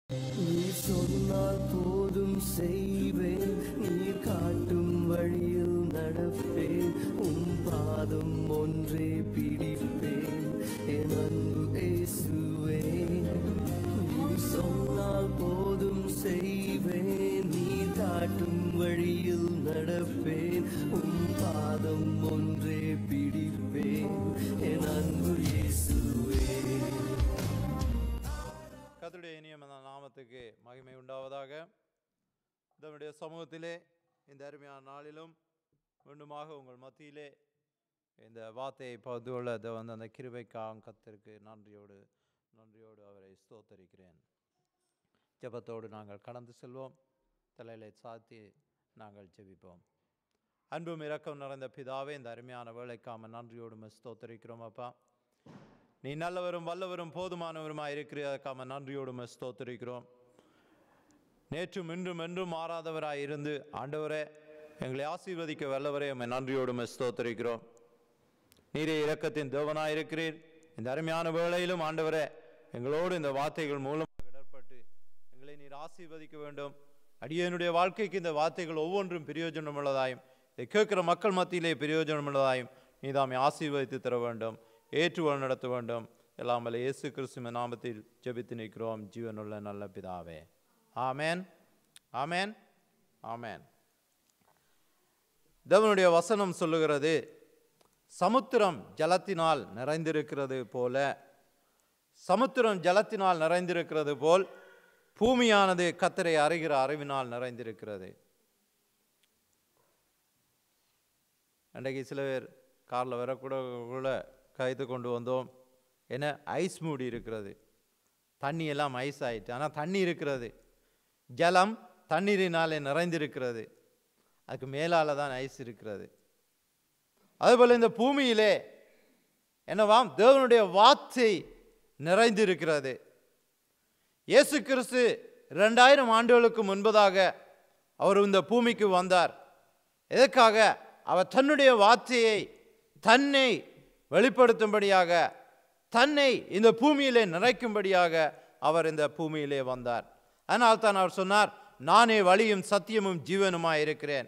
நீ சொன்னால் போதும் செய்வேன், நீ காட்டும் வழியில் நடப்பேன், பாதம் ஒன்றே பிடிப்பேன் என் அன்பு இயேசுவே. நீ சொன்னால் போதும் செய்வேன், நீ காட்டும் வழியில் நடப்பேன், பாதம் ஒன்றே பிடிப்பேன் என் அன்பு இயேசுவே. கர்த்தருடைய இனிய நாமத்துக்கு மகிமை உண்டாவதாக. இதனுடைய சமூகத்திலே இந்த அருமையான நாளிலும் மீண்டுமாக உங்கள் மத்தியிலே இந்த வார்த்தையை பகிர்ந்து கொள்ள அந்த கிருபைக்காக கர்த்தருக்கு நன்றியோடு அவரை ஸ்தோத்தரிக்கிறேன். ஜெபத்தோடு நாங்கள் கடந்து செல்வோம். தலையிலே சாத்தி நாங்கள் ஜெபிப்போம். அன்பும் இரக்கம் நிறைந்த பிதாவே, இந்த அருமையான வேலைக்காம நன்றியோடு ஸ்தோத்தரிக்கிறோம். அப்பா, நீ நல்லவரும் வல்லவரும் போதுமானவருமாய் இருக்கிறதற்காக நன்றியோடு ஸ்தோத்தரிக்கிறோம். நேற்றும் இன்றும் என்றும் மாறாதவராய் இருந்து ஆண்டவரே எங்களை ஆசீர்வதிக்க வல்லவரே, உம்மை நன்றியோடு ஸ்தோத்தரிக்கிறோம். நீரே இரக்கத்தின் தேவனாய் இருக்கிறீர். இந்த அருமையான வேளையிலும் ஆண்டவரே எங்களோடு இந்த வார்த்தைகள் மூலமாக இடர்பட்டு எங்களை நீர் ஆசீர்வதிக்க வேண்டும். அடியனுடைய வாழ்க்கைக்கு இந்த வார்த்தைகள் ஒவ்வொன்றும் பிரயோஜனம் உள்ளதாயும் இதை கேட்கிற மக்கள் மத்தியிலே பிரயோஜனம் உள்ளதாயும் நீ தாமே ஆசீர்வதித்து தர வேண்டும், ஏற்றுவல் நடத்த வேண்டும். எல்லாம் வல்ல இயேசு கிறிஸ்துவின் நாமத்தில் ஜெபித்து நிற்கிறோம் ஜீவனுள்ள நல்ல பிதாவே. ஆமேன், ஆமேன், ஆமேன். தேவனுடைய வசனம் சொல்லுகிறது, சமுத்திரம் ஜலத்தினால் நிறைந்திருக்கிறது போல, சமுத்திரம் ஜலத்தினால் நிறைந்திருக்கிறது போல் பூமியானது கர்த்தரை அறிகிற அறிவினால் நிறைந்திருக்கிறது. அன்றைக்கு சில பேர் காரில் வரக்கூட கைது கொண்டு வந்தோம். என்ன, ஐஸ் மூடி இருக்கிறது, தண்ணி எல்லாம் ஐஸ் ஆயிட்டு, ஆனால் தண்ணி இருக்கிறது. ஜலம் தண்ணீரினாலே நிறைந்திருக்கிறது, அதுக்கு மேலால தான் ஐஸ் இருக்கிறது. அதுபோல் இந்த பூமியிலே என்னவாம், தேவனுடைய வார்த்தை நிறைந்திருக்கிறது. இயேசு கிறிஸ்து 2000 ஆண்டுகளுக்கு முன்பதாக அவர் இந்த பூமிக்கு வந்தார். எதற்காக? அவர் தன்னுடைய வார்த்தையை தன்னை வெளிப்படுத்தும்படியாக, தன்னை இந்த பூமியிலே நிறைக்கும்படியாக அவர் இந்த பூமியிலே வந்தார். அதனால் தான் அவர் சொன்னார், நானே வழியும் சத்தியமும் ஜீவனுமாய் இருக்கிறேன்,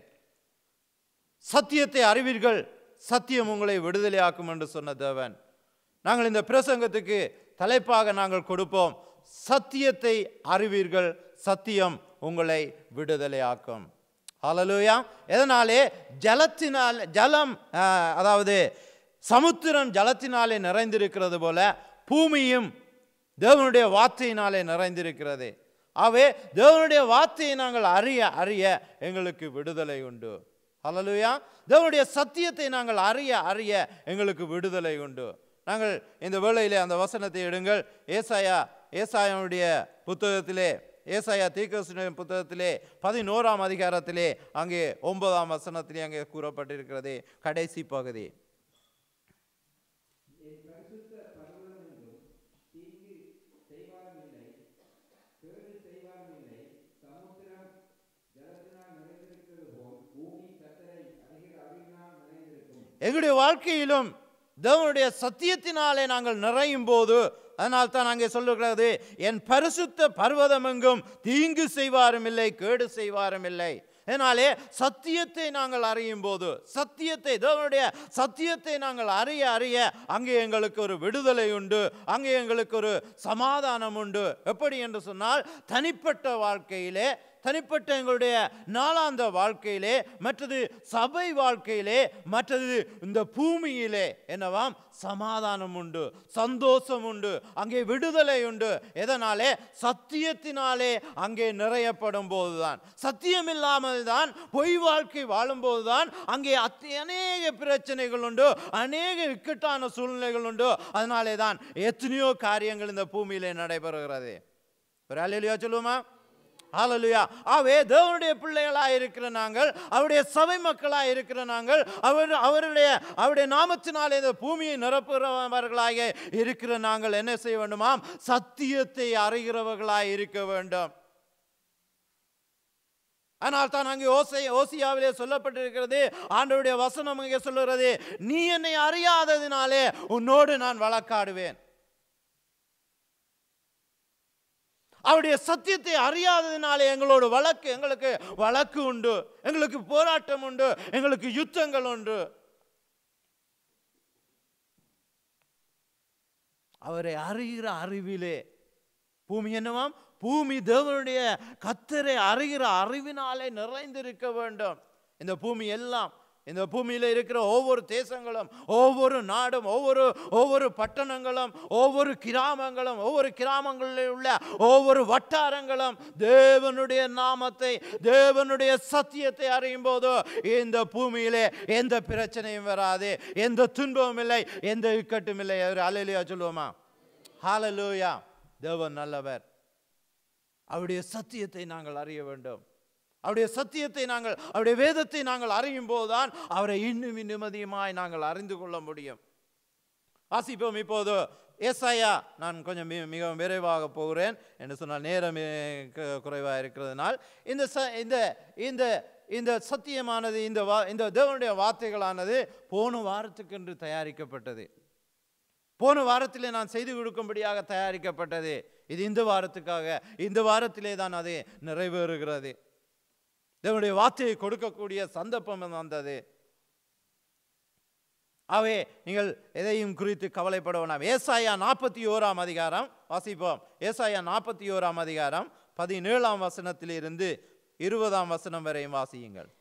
சத்தியத்தை அறிவீர்கள், சத்தியம் உங்களை விடுதலையாக்கும் என்று சொன்ன தேவன். நாங்கள் இந்த பிரசங்கத்துக்கு தலைப்பாக நாங்கள் கொடுப்போம், சத்தியத்தை அறிவீர்கள், சத்தியம் உங்களை விடுதலையாக்கும். ஹல்லேலூயா. எதனாலே? ஜலத்தினால், ஜலம் அதாவது சமுத்திரம் ஜலத்தினாலே நிறைந்திருக்கிறது போல பூமியும் தேவனுடைய வார்த்தையினாலே நிறைந்திருக்கிறது. ஆகவே தேவனுடைய வார்த்தையை நாங்கள் அறிய அறிய எங்களுக்கு விடுதலை உண்டு. ஹல்லேலூயா. தேவனுடைய சத்தியத்தை நாங்கள் அறிய அறிய எங்களுக்கு விடுதலை உண்டு. நாங்கள் இந்த வேளையிலே அந்த வசனத்தை எடுங்கள். ஏசாயாவுடைய புத்தகத்திலே, ஏசாயா தீர்க்கதரிசியின் புத்தகத்திலே 11ஆம் அதிகாரத்திலே அங்கே 9ஆம் வசனத்திலே அங்கே கூறப்பட்டிருக்கிறது கடைசி பகுதி. எங்களுடைய வாழ்க்கையிலும் தேவனுடைய சத்தியத்தினாலே நாங்கள் நிறையும் போது, அதனால் தான் அங்கே சொல்லுகிறது, என் பரிசுத்த பர்வதம் எங்கும் தீங்கு செய்வாரும் இல்லை, கேடு செய்வாரும் இல்லை. அதனாலே சத்தியத்தை நாங்கள் அறியும் போது, சத்தியத்தை, தேவனுடைய சத்தியத்தை நாங்கள் அறிய அறிய அங்கே எங்களுக்கு ஒரு விடுதலை உண்டு, அங்கே எங்களுக்கு ஒரு சமாதானம் உண்டு. எப்படி என்று சொன்னால், தனிப்பட்ட வாழ்க்கையிலே, தனிப்பட்ட எங்களுடைய நாளாந்த வாழ்க்கையிலே, மற்றது சபை வாழ்க்கையிலே, மற்றது இந்த பூமியிலே என்னவாம், சமாதானம் உண்டு, சந்தோஷம் உண்டு, அங்கே விடுதலை உண்டு. எதனாலே? சத்தியத்தினாலே அங்கே நிறையப்படும் போதுதான். சத்தியம் இல்லாமல் தான், பொய் வாழ்க்கை வாழும் போதுதான் அங்கே அநேக பிரச்சனைகள் உண்டு, அநேக இக்கட்டான சூழ்நிலைகள் உண்டு. அதனாலே தான் எத்தனையோ காரியங்கள் இந்த பூமியிலே நடைபெறுகிறது. ஒரு அல்லேலூயா சொல்லுமா? ஹல்லேலூயா. ஆவே தேவனுடைய பிள்ளைகளாக இருக்கிற நாங்கள், அவருடைய சபை மக்களாக இருக்கிற நாங்கள், அவருடைய நாமத்தினாலே இந்த பூமியை நிரப்புகிறவர்களாக இருக்கிற நாங்கள் என்ன செய்ய வேண்டுமாம்? சத்தியத்தை அறிகிறவர்களாக இருக்க வேண்டும். ஆனால் தான் அங்கே ஓசியாவிலே சொல்லப்பட்டிருக்கிறது, ஆண்டவருடைய வசனம் அங்கே சொல்லுகிறது, நீ என்னை அறியாததினாலே உன்னோடு நான் வழக்காடுவேன். அவருடைய சத்தியத்தை அறியாததினாலே எங்களுக்கு வழக்கு உண்டு, எங்களுக்கு போராட்டம் உண்டு, எங்களுக்கு யுத்தங்கள் உண்டு. அவரை அறிகிற அறிவிலே பூமி என்னவாம்? பூமி தேவனுடைய கர்த்தரை அறிகிற அறிவினாலே நிறைந்திருக்க வேண்டும். இந்த பூமி எல்லாம், இந்த பூமியில் இருக்கிற ஒவ்வொரு தேசங்களும், ஒவ்வொரு நாடும், ஒவ்வொரு பட்டணங்களும், ஒவ்வொரு கிராமங்களில் உள்ள ஒவ்வொரு வட்டாரங்களும் தேவனுடைய நாமத்தை, தேவனுடைய சத்தியத்தை அறியும் போது இந்த பூமியிலே எந்த பிரச்சனையும் வராது, எந்த துன்பமும் இல்லை, எந்த இக்கட்டும் இல்லை. ஹல்லேலூயா சொல்லுவோமா? ஹல்லேலூயா. தேவன் நல்லவர். அவருடைய சத்தியத்தை நாங்கள் அறிய வேண்டும். அவருடைய சத்தியத்தை அவருடைய வேதத்தை நாங்கள் அறியும் போதுதான் அவரை இன்னும் நிம்மதியுமாய் நாங்கள் அறிந்து கொள்ள முடியும். வாசிப்போம் இப்போது ஏசாயா. நான் கொஞ்சம் மிகவும் விரைவாக போகிறேன் என்று சொன்னால் நேரம் குறைவாக இருக்கிறதுனால் இந்த சத்தியமானது, இந்த தேவனுடைய வார்த்தைகளானது போன வாரத்துக்கென்று தயாரிக்கப்பட்டது. போன வாரத்திலே நான் செய்து கொடுக்கும்படியாக தயாரிக்கப்பட்டது. இது இந்த வாரத்துக்காக, இந்த வாரத்திலே தான் அது நிறைவேறுகிறது. தேவனுடைய வார்த்தையை கொடுக்கக்கூடிய சந்தர்ப்பம் வந்தது. ஆகவே நீங்கள் எதையும் குறித்து கவலைப்பட வேண்டாம். ஏசாயா 41 அதிகாரம் வாசிப்போம். ஏசாயா 41 அதிகாரம் 17 வசனத்திலிருந்து 20 வசனம் வரையும் வாசியுங்கள்.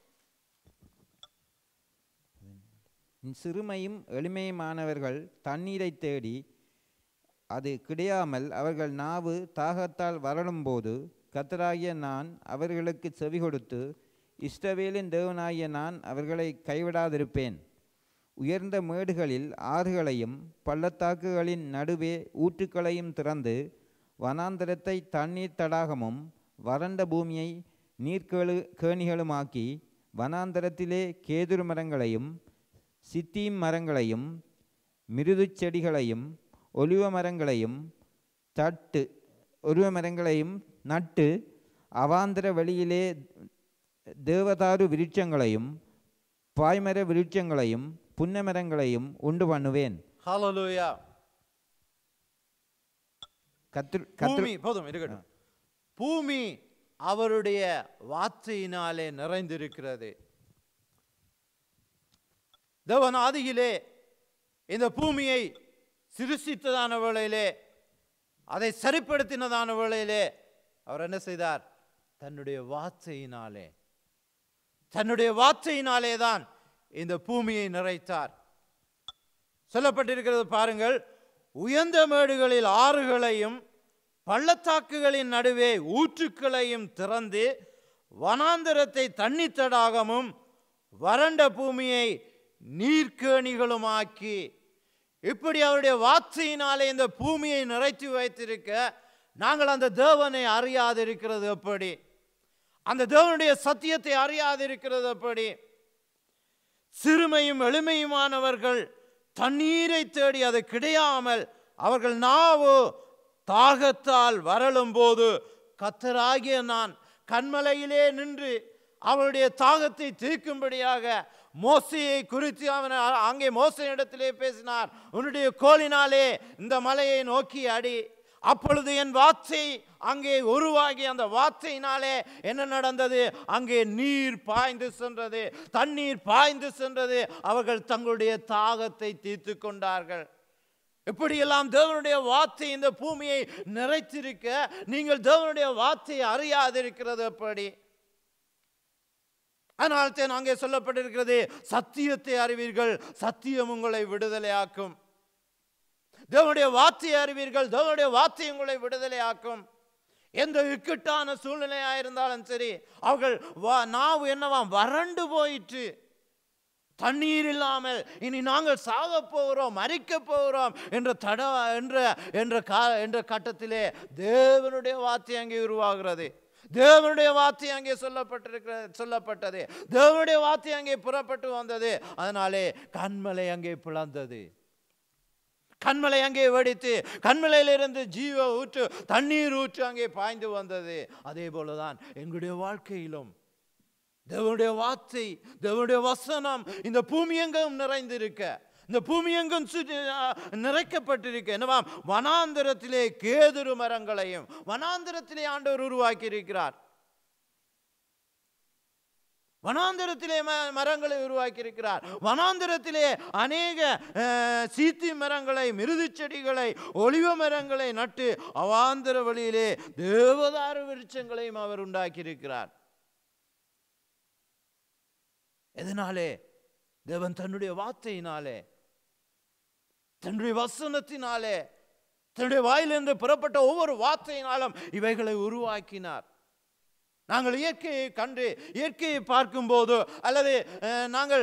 சிறுமையும் எளிமையுமானவர்கள் தண்ணீரை தேடி அது கிடையாமல் அவர்கள் நாவு தாகத்தால் வறளும்போது கர்த்தராகிய நான் அவர்களுக்கு செவி கொடுத்து இஸ்ரவேலின் தேவனாகிய நான் அவர்களை கைவிடாதிருப்பேன். உயர்ந்த மேடுகளில் ஆறுகளையும் பள்ளத்தாக்குகளின் நடுவே ஊற்றுக்களையும் திறந்து வனாந்தரத்தை தண்ணீர் தடாகமும் வறண்ட பூமியை நீர்க்கேணிகளுமாக்கி வனாந்தரத்திலே கேதுரு மரங்களையும் சித்தீம் மரங்களையும் மிருது செடிகளையும் ஒலிவ மரங்களையும் நட்டு அவாந்தர வெளியிலே தேவதாரு விருட்சங்களையும் பாய்மர விருட்சங்களையும் புன்ன மரங்களையும் உண்டு பண்ணுவேன். ஹல்லேலூயா. பூமி அவருடைய வார்த்தையினாலே நிறைந்திருக்கிறது. தேவன் ஆதியிலே இந்த பூமியை சிருஷ்டித்ததான வேளையிலே, அதை சரிப்படுத்தினதான வேளையிலே அவர் என்ன செய்தார்? தன்னுடைய வார்த்தையினாலே தான் இந்த பூமியை நிறைத்தார். சொல்லப்பட்டிருக்கிறது பாருங்கள். உயர்ந்த மேடுகளில் ஆறுகளையும் பள்ளத்தாக்குகளின் நடுவே ஊற்றுக்களையும் திறந்து வனாந்தரத்தை தண்ணீர் தடாகமும் வறண்ட பூமியை நீர்க்கேணிகளுமாக்கி, இப்படி அவருடைய வார்த்தையினாலே இந்த பூமியை நிறைத்து வைத்திருக்க நாங்கள் அந்த தேவனை அறியாதிருக்கிறது எப்படி? அந்த தேவனுடைய சத்தியத்தை அறியாதிருக்கிறது எப்படி? சிறுமையும் எளிமையுமானவர்கள் தண்ணீரை தேடி அது கிடையாமல் அவர்கள் நாவு தாகத்தால் வறளும் போது கர்த்தராகிய நான் கன்மலையிலே நின்று அவருடைய தாகத்தை தீர்க்கும்படியாக மோசேயை குறித்து அவன் அங்கே மோசேயிடத்திலே பேசினார். உன்னுடைய கோலினாலே இந்த மலையை நோக்கி அடி. அப்பொழுது என் வார்த்தை அங்கே உருவாகி அந்த வார்த்தையினாலே என்ன நடந்தது? அங்கே நீர் பாய்ந்து சென்றது, தண்ணீர் பாய்ந்து சென்றது. அவர்கள் தங்களுடைய தாகத்தை தீர்த்து கொண்டார்கள். இப்படியெல்லாம் தேவனுடைய வார்த்தை இந்த பூமியை நிறைத்திருக்க நீங்கள் தேவனுடைய வார்த்தையை அறியாதிருக்கிறது எப்படி? அதனால்தான் அங்கே சொல்லப்பட்டிருக்கிறது, சத்தியத்தை அறிவீர்கள், சத்தியம் உங்களை விடுதலையாக்கும். தேவனுடைய வார்த்தையை அறிவீர்கள், தேவனுடைய வார்த்தை உங்களை விடுதலையாக்கும். எந்த இக்கட்டான சூழ்நிலையாயிருந்தாலும் சரி, அவர்கள் நாவு என்னவாம்? வறண்டு போயிற்று. தண்ணீர் இல்லாமல் இனி நாங்கள் சாக போகிறோம், மரிக்க போகிறோம் என்ற கட்டத்திலே தேவனுடைய வார்த்தை அங்கே உருவாகிறது. தேவனுடைய வார்த்தை அங்கே சொல்லப்பட்டது. தேவனுடைய வார்த்தை அங்கே புறப்பட்டு வந்தது. அதனாலே கன்மலை அங்கே பிளந்தது. கன்மலை அங்கே வெடித்து கன்மலையிலிருந்து ஜீவ ஊற்று, தண்ணீர் ஊற்று அங்கே பாய்ந்து வந்தது. அதே போலதான் எங்களுடைய வாழ்க்கையிலும் தேவனுடைய வார்த்தை, தேவனுடைய வசனம் இந்த பூமி எங்கும் நிறைந்திருக்க, இந்த பூமி எங்கும் நிறைக்கப்பட்டிருக்க என்னவாம், வனாந்தரத்திலே கேதுரு மரங்களையும் வனாந்தரத்திலே ஆண்டவர் உருவாக்கி இருக்கிறார். வனாந்தரத்திலே மரங்களை உருவாக்கி இருக்கிறார். வனாந்தரத்திலே அநேக சீத்தி மரங்களை, மிருது செடிகளை, ஒலிவ மரங்களை நட்டு அவாந்தர வழியிலே தேவதாரு விருட்சங்களையும் அவர் உண்டாக்கி இருக்கிறார். எதனாலே? தேவன் தன்னுடைய வார்த்தையினாலே, தன்னுடைய வசனத்தினாலே, தன்னுடைய வாயிலிருந்து புறப்பட்ட ஒவ்வொரு வார்த்தையினாலும் இவைகளை உருவாக்கினார். நாங்கள் இயற்கையை கண்டு இயற்கையை பார்க்கும்போதோ அல்லது நாங்கள்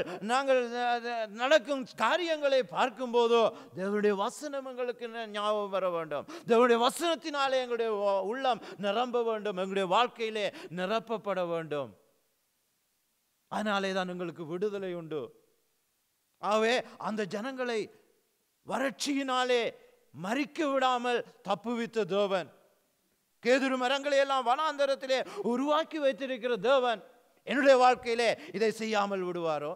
நடக்கும் காரியங்களை பார்க்கும்போதோ தேவனுடைய வசனம் எங்களுக்கு ஞாபகம் வர வேண்டும். தேவனுடைய வசனத்தினாலே எங்களுடைய உள்ளம் நிரம்ப வேண்டும், எங்களுடைய வாழ்க்கையிலே நிரப்பப்பட வேண்டும். அதனாலே தான் எங்களுக்கு விடுதலை உண்டு. ஆகவே அந்த ஜனங்களை வறட்சியினாலே மறிக்க விடாமல் தப்புவித்த தேவன், கேதுரு மரங்களை எல்லாம் வனாந்தரத்திலே உருவாக்கி வைத்திருக்கிற தேவன் என்னுடைய வாழ்க்கையிலே இதை செய்யாமல் விடுவாரோ?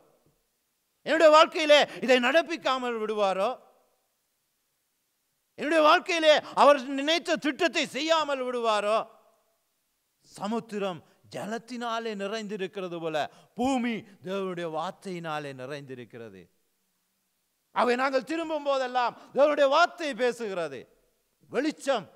என்னுடைய வாழ்க்கையிலே இதை நடப்பிக்காமல் விடுவாரோ? என்னுடைய வாழ்க்கையிலே அவர் நினைத்த திட்டத்தை செய்யாமல் விடுவாரோ? சமுத்திரம் ஜலத்தினாலே நிறைந்திருக்கிறது போல பூமி தேவனுடைய வார்த்தையினாலே நிறைந்திருக்கிறது. அவை நாங்கள் திரும்பும் போதெல்லாம் தேவனுடைய வார்த்தை பேசுகிறது. வெளிச்சம்,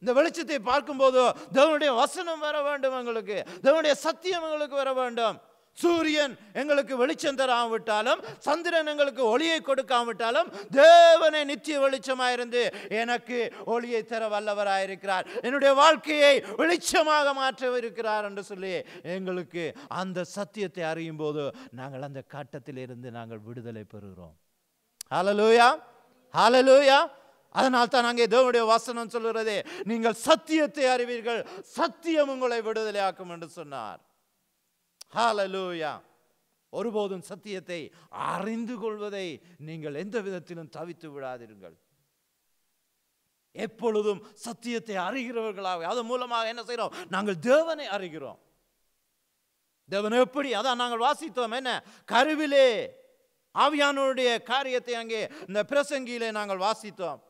இந்த வெளிச்சத்தை பார்க்கும்போது தேவனுடைய வசனம் வர வேண்டும், எங்களுக்கு தேவனுடைய சத்தியம் எங்களுக்கு வர வேண்டும். சூரியன் எங்களுக்கு வெளிச்சம் தராவிட்டாலும், சந்திரன் எங்களுக்கு ஒளியை கொடுக்காவிட்டாலும், தேவனை நித்திய வெளிச்சமாயிருந்து எனக்கு ஒளியை தர வல்லவராயிருக்கிறார், என்னுடைய வாழ்க்கையை வெளிச்சமாக மாற்ற இருக்கிறார் என்று சொல்லி எங்களுக்கு அந்த சத்தியத்தை அறியும் போது நாங்கள் அந்த கட்டத்தில் இருந்து நாங்கள் விடுதலை பெறுகிறோம். ஹல்லேலூயா, ஹல்லேலூயா. அதனால் தான் அங்கே தேவனுடைய வசனம் சொல்லுகிறதே, நீங்கள் சத்தியத்தை அறிவீர்கள், சத்தியம் உங்களை விடுதலையாக்கும் என்று சொன்னார். ஹல்லேலூயா. ஒருபோதும் சத்தியத்தை அறிந்து கொள்வதை நீங்கள் எந்த விதத்திலும் தவித்து விடாதீர்கள். எப்பொழுதும் சத்தியத்தை அறிகிறவர்களாக, அது மூலமாக என்ன செய்கிறோம்? நாங்கள் தேவனை அறிகிறோம். தேவன் எப்படி? அதான் நாங்கள் வாசித்தோம், என்ன கருவிலே ஆவியானவருடைய காரியத்தை அங்கே இந்த பிரசங்கியிலே நாங்கள் வாசித்தோம்.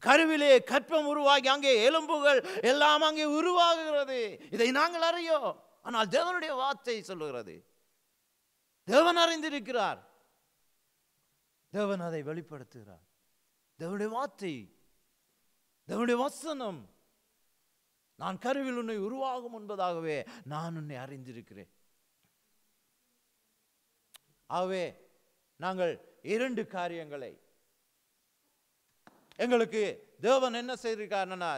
கருவிலே கற்பம் உருவாகி அங்கே எலும்புகள் எல்லாம் அங்கே உருவாகுகிறது. இதை நாங்கள் அறியோம். ஆனால் தேவனுடைய வார்த்தை சொல்லுகிறது, தேவன் அறிந்திருக்கிறார், தேவன் அதை வெளிப்படுத்துகிறார். தேவனுடைய வார்த்தை, தேவனுடைய வசனம், நான் கருவில் உன்னை உருவாகும் என்பதாகவே நான் உன்னை அறிந்திருக்கிறேன். ஆகவே நாங்கள் இரண்டு காரியங்களை எங்களுக்கு தேவன் என்ன செய்திருக்காருன்னா,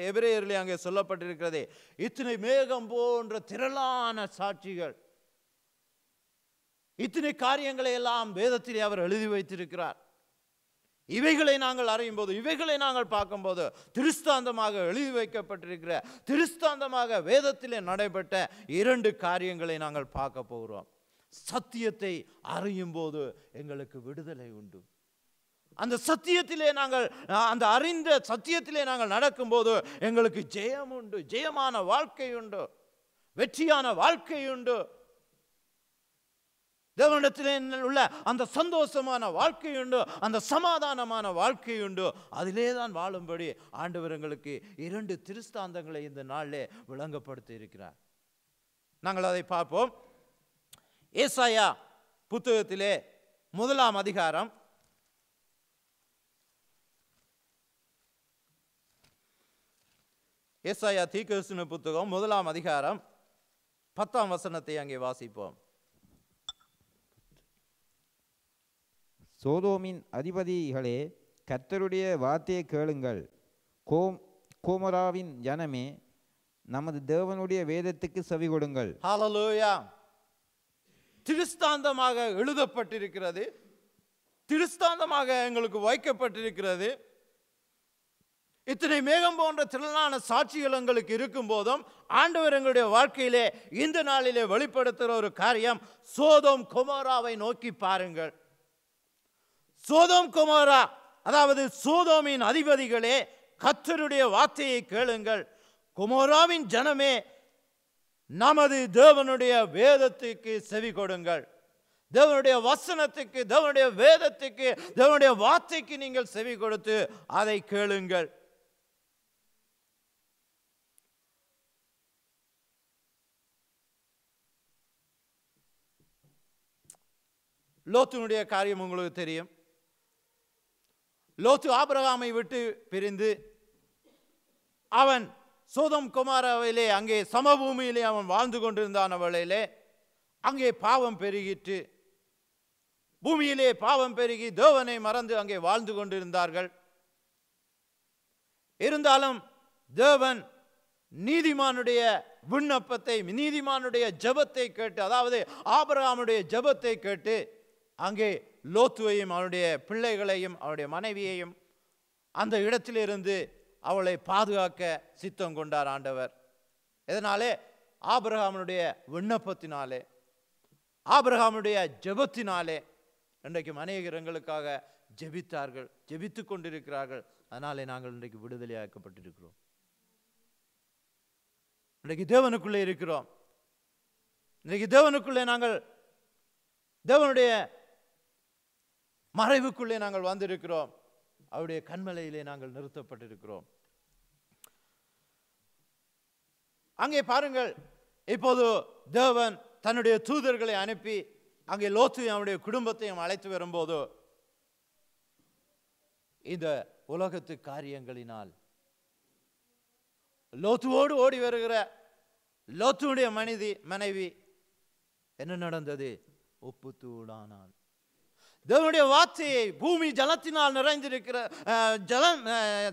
எபிரேயரிலே அங்கே சொல்லப்பட்டிருக்கிறது, இத்தனை மேகம் போன்ற திரளான சாட்சிகள், இத்தனை காரியங்களை எல்லாம் வேதத்திலே அவர் எழுதி வைத்திருக்கிறார். இவைகளை நாங்கள் அறியும் போது, இவைகளை நாங்கள் பார்க்கும்போது, திருஸ்தாந்தமாக எழுதி வைக்கப்பட்டிருக்கிற, திருஸ்தாந்தமாக வேதத்திலே நடைபெற்ற இரண்டு காரியங்களை நாங்கள் பார்க்க போகிறோம். சத்தியத்தை அறியும் போது எங்களுக்கு விடுதலை உண்டு. அந்த சத்தியத்திலே நாங்கள், அந்த அறிந்த சத்தியத்திலே நாங்கள் நடக்கும்போது எங்களுக்கு ஜெயம் உண்டு, ஜெயமான வாழ்க்கை உண்டு, வெற்றியான வாழ்க்கை உண்டு. தேவனிடத்திலே உள்ள அந்த சந்தோஷமான வாழ்க்கை உண்டு, அந்த சமாதானமான வாழ்க்கை உண்டு. அதிலே தான் வாழும்படி ஆண்டவர் எங்களுக்கு இரண்டு திருஸ்தாந்தங்களை இந்த நாளிலே விளங்கப்படுத்தி இருக்கிறார். நாங்கள் அதை பார்ப்போம். ஏசாயா புத்தகத்திலே 1 அதிகாரம் 1 அதிகாரம் 10 வசனத்தை அங்கே வாசிப்போம். சோதோமின் அதிபதிகளே, கர்த்தருடைய வார்த்தையை கேளுங்கள். கோமராவின் ஜனமே, நமது தேவனுடைய வேதத்துக்கு செவி கொடுங்கள். ஹல்லேலூயா. திருஸ்தாந்தமாக எழுதப்பட்டிருக்கிறது, திருஸ்தாந்தமாக எங்களுக்கு வைக்கப்பட்டிருக்கிறது. இத்தனை மேகம் போன்ற திரளான சாட்சிகள் எங்களுக்கு இருக்கும் போதும் ஆண்டவர் எங்களுடைய வாழ்க்கையிலே இந்த நாளிலே வெளிப்படுத்துகிற ஒரு காரியம், சோதோம் கொமோராவை நோக்கி பாருங்கள். சோதோம் கொமோரா, அதாவது சோதோமின் அதிபதிகளே, கர்த்தருடைய வார்த்தையை கேளுங்கள். கொமோராவின் ஜனமே, நமது தேவனுடைய வேதத்துக்கு செவி கொடுங்கள். தேவனுடைய வசனத்துக்கு, தேவனுடைய வேதத்துக்கு, தேவனுடைய வார்த்தைக்கு நீங்கள் செவி கொடுத்து அதை கேளுங்கள். லோத்துனுடைய காரியம் உங்களுக்கு தெரியும். லோத்து ஆபிரகாமை விட்டு பிரிந்து அவன் சோதம் குமாராவிலே அங்கே சமபூமியிலே அவன் வாழ்ந்து கொண்டிருந்தான். அவளிலே அங்கே பாவம் பெருகிட்டு, பூமியிலே பாவம் பெருகி தேவனை மறந்து அங்கே வாழ்ந்து கொண்டிருந்தார்கள். இருந்தாலும் தேவன் நீதிமானுடைய விண்ணப்பத்தை, நீதிமானுடைய ஜெபத்தை கேட்டு, அதாவது ஆபிரகாமுடைய ஜெபத்தை கேட்டு அங்கே லோத்துவையும் அவனுடைய பிள்ளைகளையும் அவனுடைய மனைவியையும் அந்த இடத்திலிருந்து அவளை பாதுகாக்க சித்தம் கொண்டார் ஆண்டவர். இதனாலே ஆபிரகாமுடைய விண்ணப்பத்தினாலே, ஆபிரகாமுடைய ஜெபத்தினாலே இன்றைக்கு அநேகர் எங்களுக்காக ஜெபித்தார்கள், ஜெபித்து கொண்டிருக்கிறார்கள். அதனாலே நாங்கள் இன்றைக்கு விடுதலையாக்கப்பட்டிருக்கிறோம். இன்றைக்கு தேவனுக்குள்ளே இருக்கிறோம். இன்றைக்கு தேவனுக்குள்ளே நாங்கள், தேவனுடைய மறைவுக்குள்ளே நாங்கள் வந்திருக்கிறோம். அவருடைய கண்மலையிலே நாங்கள் நிறுத்தப்பட்டிருக்கிறோம். அங்கே பாருங்கள், இப்போது தேவன் தன்னுடைய தூதர்களை அனுப்பி அங்கே லோத்துவையும் அவருடைய குடும்பத்தையும் அழைத்து வரும்போது இந்த உலகத்து காரியங்களினால் லோத்துவோடு ஓடி வருகிற லோத்துடைய மனைவி என்ன நடந்தது? உப்பு தூளானாள். தேவனுடைய வார்த்தையை, பூமி ஜலத்தினால் நிறைந்திருக்கிற,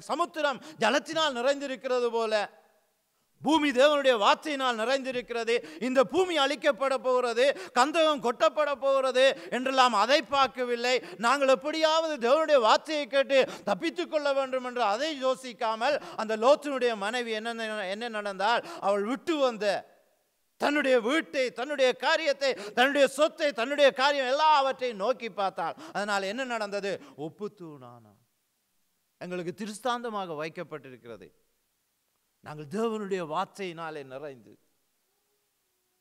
சமுத்திரம் ஜலத்தினால் நிறைந்திருக்கிறது போல பூமி தேவனுடைய வார்த்தையினால் நிறைந்திருக்கிறது. இந்த பூமி அழிக்கப்பட போகிறது, கந்தகம் கொட்டப்பட போகிறது என்றெல்லாம் அதை பார்க்கவில்லை. நாங்கள் எப்படியாவது தேவனுடைய வார்த்தையை கேட்டு தப்பித்துக் கொள்ள வேண்டும் என்று அதை யோசிக்காமல் அந்த லோத்தினுடைய மனைவி என்ன நடந்தால், அவள் விட்டு வந்த தன்னுடைய வீட்டை, தன்னுடைய காரியத்தை, தன்னுடைய சொத்தை, தன்னுடைய காரியம் எல்லாவற்றையும் நோக்கி பார்த்தாள். அதனால் என்ன நடந்தது? உப்பு தூணானா எங்களுக்கு திருஸ்தாந்தமாக வைக்கப்பட்டிருக்கிறது. நாங்கள் தேவனுடைய வார்த்தையினாலே நிறைந்து,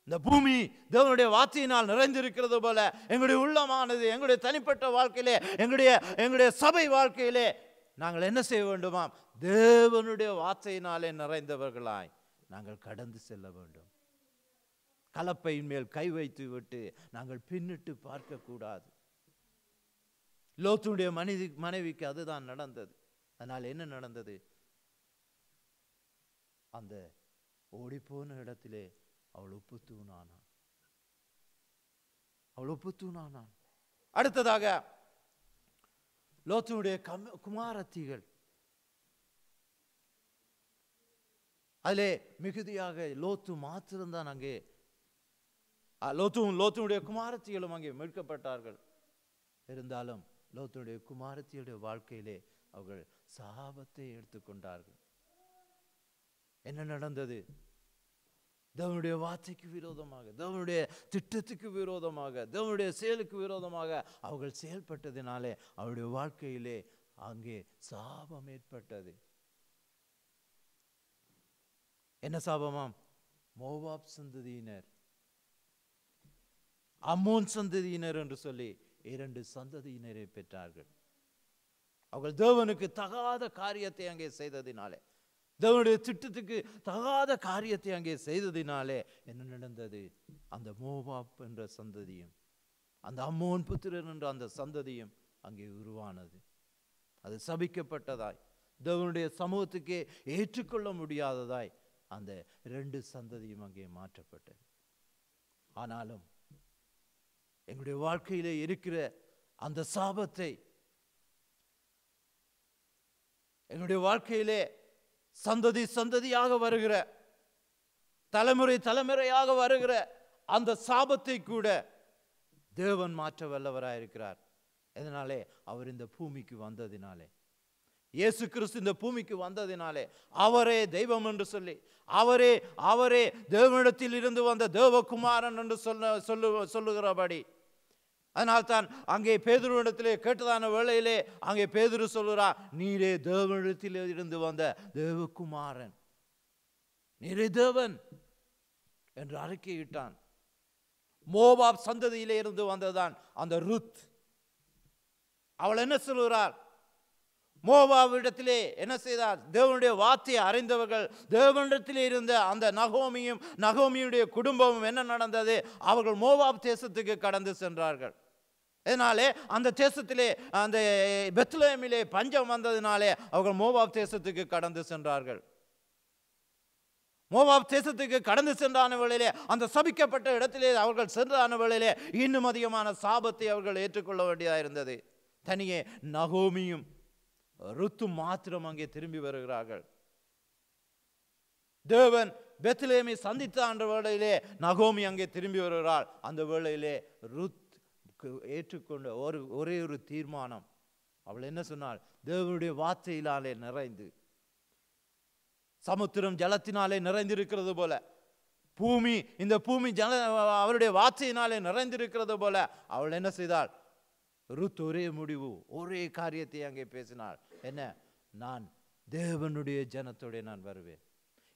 இந்த பூமி தேவனுடைய வார்த்தையினால் நிறைந்திருக்கிறது போல எங்களுடைய உள்ளமானது, எங்களுடைய தனிப்பட்ட வாழ்க்கையிலே, எங்களுடைய சபை வாழ்க்கையிலே நாங்கள் என்ன செய்ய வேண்டுமா? தேவனுடைய வார்த்தையினாலே நிறைந்தவர்களாய் நாங்கள் கடந்து செல்ல வேண்டும். கலப்பையின் மேல் கை வைத்து விட்டு நாங்கள் பின்னிட்டு பார்க்க கூடாது. லோத்துடைய மனைவிக்கு அதுதான் நடந்தது. அதனால் என்ன நடந்தது? அந்த ஓடிப்போன இடத்திலே அவள் உப்பு தூணானாள். அவள் உப்பு தூணானாள். அடுத்ததாக லோத்துடைய குமாரத்திகள், அதிலே மிகுதியாக லோத்து மாத்திரம்தான் அங்கே, லோத்துடைய குமாரத்திகளும் அங்கே மீட்கப்பட்டார்கள். இருந்தாலும் லோத்துடைய குமாரத்தியுடைய வாழ்க்கையிலே அவர்கள் சாபத்தை எடுத்துக்கொண்டார்கள். என்ன நடந்தது? தேவனுடைய வார்த்தைக்கு விரோதமாக, தேவனுடைய திட்டத்துக்கு விரோதமாக, தேவனுடைய செயலுக்கு விரோதமாக அவர்கள் செயல்பட்டதினாலே அவருடைய வாழ்க்கையிலே அங்கே சாபம் ஏற்பட்டது. என்ன சாபமாம்? மோவாப் சந்ததியினர், அம்மோன் சந்ததியினர் என்று சொல்லி 2 சந்ததியினரை பெற்றார்கள். அவர்கள் தேவனுக்கு தகாத காரியத்தை அங்கே செய்ததினாலே, தேவனுடைய திட்டத்துக்கு தகாத காரியத்தை அங்கே செய்ததினாலே என்ன நடந்தது? அந்த மோவாப் என்ற சந்ததியும் அந்த அம்மோன் புத்திரன் என்ற அந்த சந்ததியும் அங்கே உருவானது. அது சபிக்கப்பட்டதாய், தேவனுடைய சமூகத்துக்கே ஏற்றுக்கொள்ள முடியாததாய் அந்த 2 சந்ததியும் அங்கே மாற்றப்பட்டது. ஆனாலும் எங்களுடைய வாழ்க்கையிலே இருக்கிற அந்த சாபத்தை, எங்களுடைய வாழ்க்கையிலே சந்ததியாக வருகிற, தலைமுறையாக வருகிற அந்த சாபத்தை கூட தேவன் மாற்ற வல்லவராயிருக்கிறார். இதனாலே அவர் இந்த பூமிக்கு வந்ததினாலே, இயேசு கிறிஸ்து இந்த பூமிக்கு வந்ததினாலே, அவரே தெய்வம் என்று சொல்லி, அவரே தேவனிடத்தில் இருந்து வந்த தேவகுமாரன் என்று சொல்லுகிறபடி, அதனால்தான் அங்கே பேதுருவிடத்திலே கேட்டதான வேளையிலே அங்கே பேதுரு சொல்லுறார், நீரே தேவனிடத்தில் இருந்து வந்த தேவகுமாரன், நீரே தேவன் என்று அறிக்கையிட்டான். மோவாப் சந்ததியிலே இருந்து வந்ததுதான் அந்த ருத். அவள் என்ன சொல்கிறார்? மோவாவிடத்திலே என்ன செய்தார்? தேவனுடைய வார்த்தையை அறிந்தவர்கள், தேவனிடத்திலே இருந்த அந்த நகோமியும் நகோமியுடைய குடும்பமும் என்ன நடந்தது? அவர்கள் மோவாப் தேசத்துக்கு கடந்து சென்றார்கள். இதனாலே அந்த தேசத்திலே, அந்த பெத்லெஹேமிலே பஞ்சம் வந்ததினாலே அவர்கள் மோவாப் தேசத்துக்கு கடந்து சென்றார்கள். மோவாப் தேசத்துக்கு கடந்து சென்றான வேளையிலே, அந்த சபிக்கப்பட்ட இடத்திலே அவர்கள் சென்றான வேளையிலே இன்னும் அதிகமான சாபத்தை அவர்கள் ஏற்றுக்கொள்ள வேண்டியதாக இருந்தது. தனியே நகோமியும் ருத்தும் மாத்திரம் அங்கே திரும்பி வருகிறார்கள். தேவன் பெத்லெஹேமை சந்தித்த அந்த வேளையிலே நகோமி அங்கே திரும்பி வருகிறாள். அந்த வேளையிலே ருத் ஏற்றுக்கொண்ட ஒரே ஒரு தீர்மானம். அவள் என்ன சொன்னாள்? தேவனுடைய வார்த்தையினாலே நிறைந்து, சமுத்திரம் ஜலத்தினாலே நிறைந்திருக்கிறது போல, பூமி இந்த பூமி அவருடைய வார்த்தையினாலே நிறைந்திருக்கிறது போல அவள் என்ன செய்தாள்? ருத் ஒரே முடிவு, ஒரே காரியத்தை அங்கே பேசினாள். என்ன? நான் தேவனுடைய ஜனத்தோட நான் வருவேன்.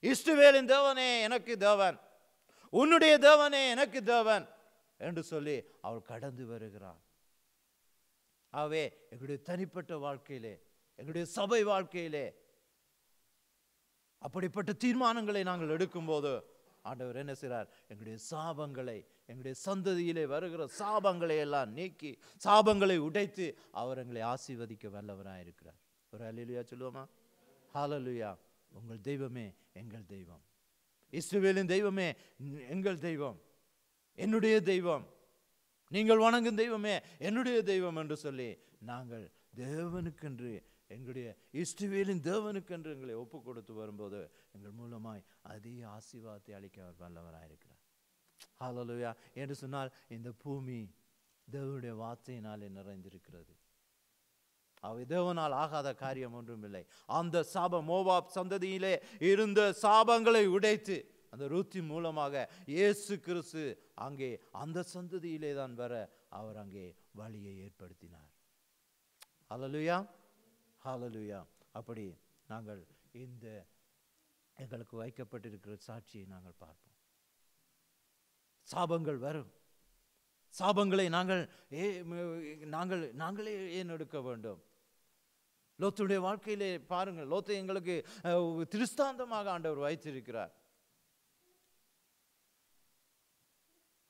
இஸ்ரவேலின் தேவனே எனக்கு தேவன், உன்னுடைய தேவனே எனக்கு தேவன் என்று சொல்லி அவள் கடந்து வருகிறாள். ஆகவே எங்களுடைய தனிப்பட்ட வாழ்க்கையிலே, எங்களுடைய சபை வாழ்க்கையிலே அப்படிப்பட்ட தீர்மானங்களை நாங்கள் எடுக்கும்போது ஆண்டவர் என்ன செய்கிறார்? எங்களுடைய சாபங்களை, எங்களுடைய சந்ததியிலே வருகிற சாபங்களை எல்லாம் நீக்கி, சாபங்களை உடைத்து அவர் எங்களை ஆசீர்வதிக்க வல்லவராக இருக்கிறார். ஒரு ஹல்லேலூயா சொல்லுவோமா? ஹல்லேலூயா. உங்கள் தெய்வமே எங்கள் தெய்வம், இஸ்ரவேலின் தெய்வமே எங்கள் தெய்வம், என்னுடைய தெய்வம், நீங்கள் வணங்கும் தெய்வமே என்னுடைய தெய்வம் என்று சொல்லி நாங்கள் தேவனுக்கென்று, எங்களுடைய இஸ்ரவேலின் தேவனுக்கென்று எங்களை ஒப்பு கொடுத்து வரும்போது எங்கள் மூலமாய் அதிக ஆசீர்வாதத்தை அளிக்க அவர் வல்லவராயிருக்கிறார். ஹல்லேலூயா. என்று சொன்னால் இந்த பூமி தேவனுடைய வார்த்தையினாலே நிறைந்திருக்கிறது. அவை தேவனால் ஆகாத காரியம் ஒன்றும் இல்லை. அந்த சாபம், மோவாப் சந்ததியிலே இருந்த சாபங்களை உடைத்து அந்த ரூத்தின் மூலமாக இயேசு கிறிஸ்து அங்கே அந்த சந்ததியிலே தான் வர அவர் அங்கே வழியை ஏற்படுத்தினார். ஹல்லேலூயா, ஹல்லேலூயா. அப்படி நாங்கள் இந்த எங்களுக்கு வைக்கப்பட்டிருக்கிற சாட்சியை நாங்கள் பார்ப்போம். சாபங்கள் வரும். சாபங்களை நாங்களே ஏன் எடுக்க வேண்டும்? லோத்துடைய வாழ்க்கையிலே பாருங்கள், லோத்தை எங்களுக்கு திருஷ்டாந்தமாக ஆண்டவர் வைத்திருக்கிறார்.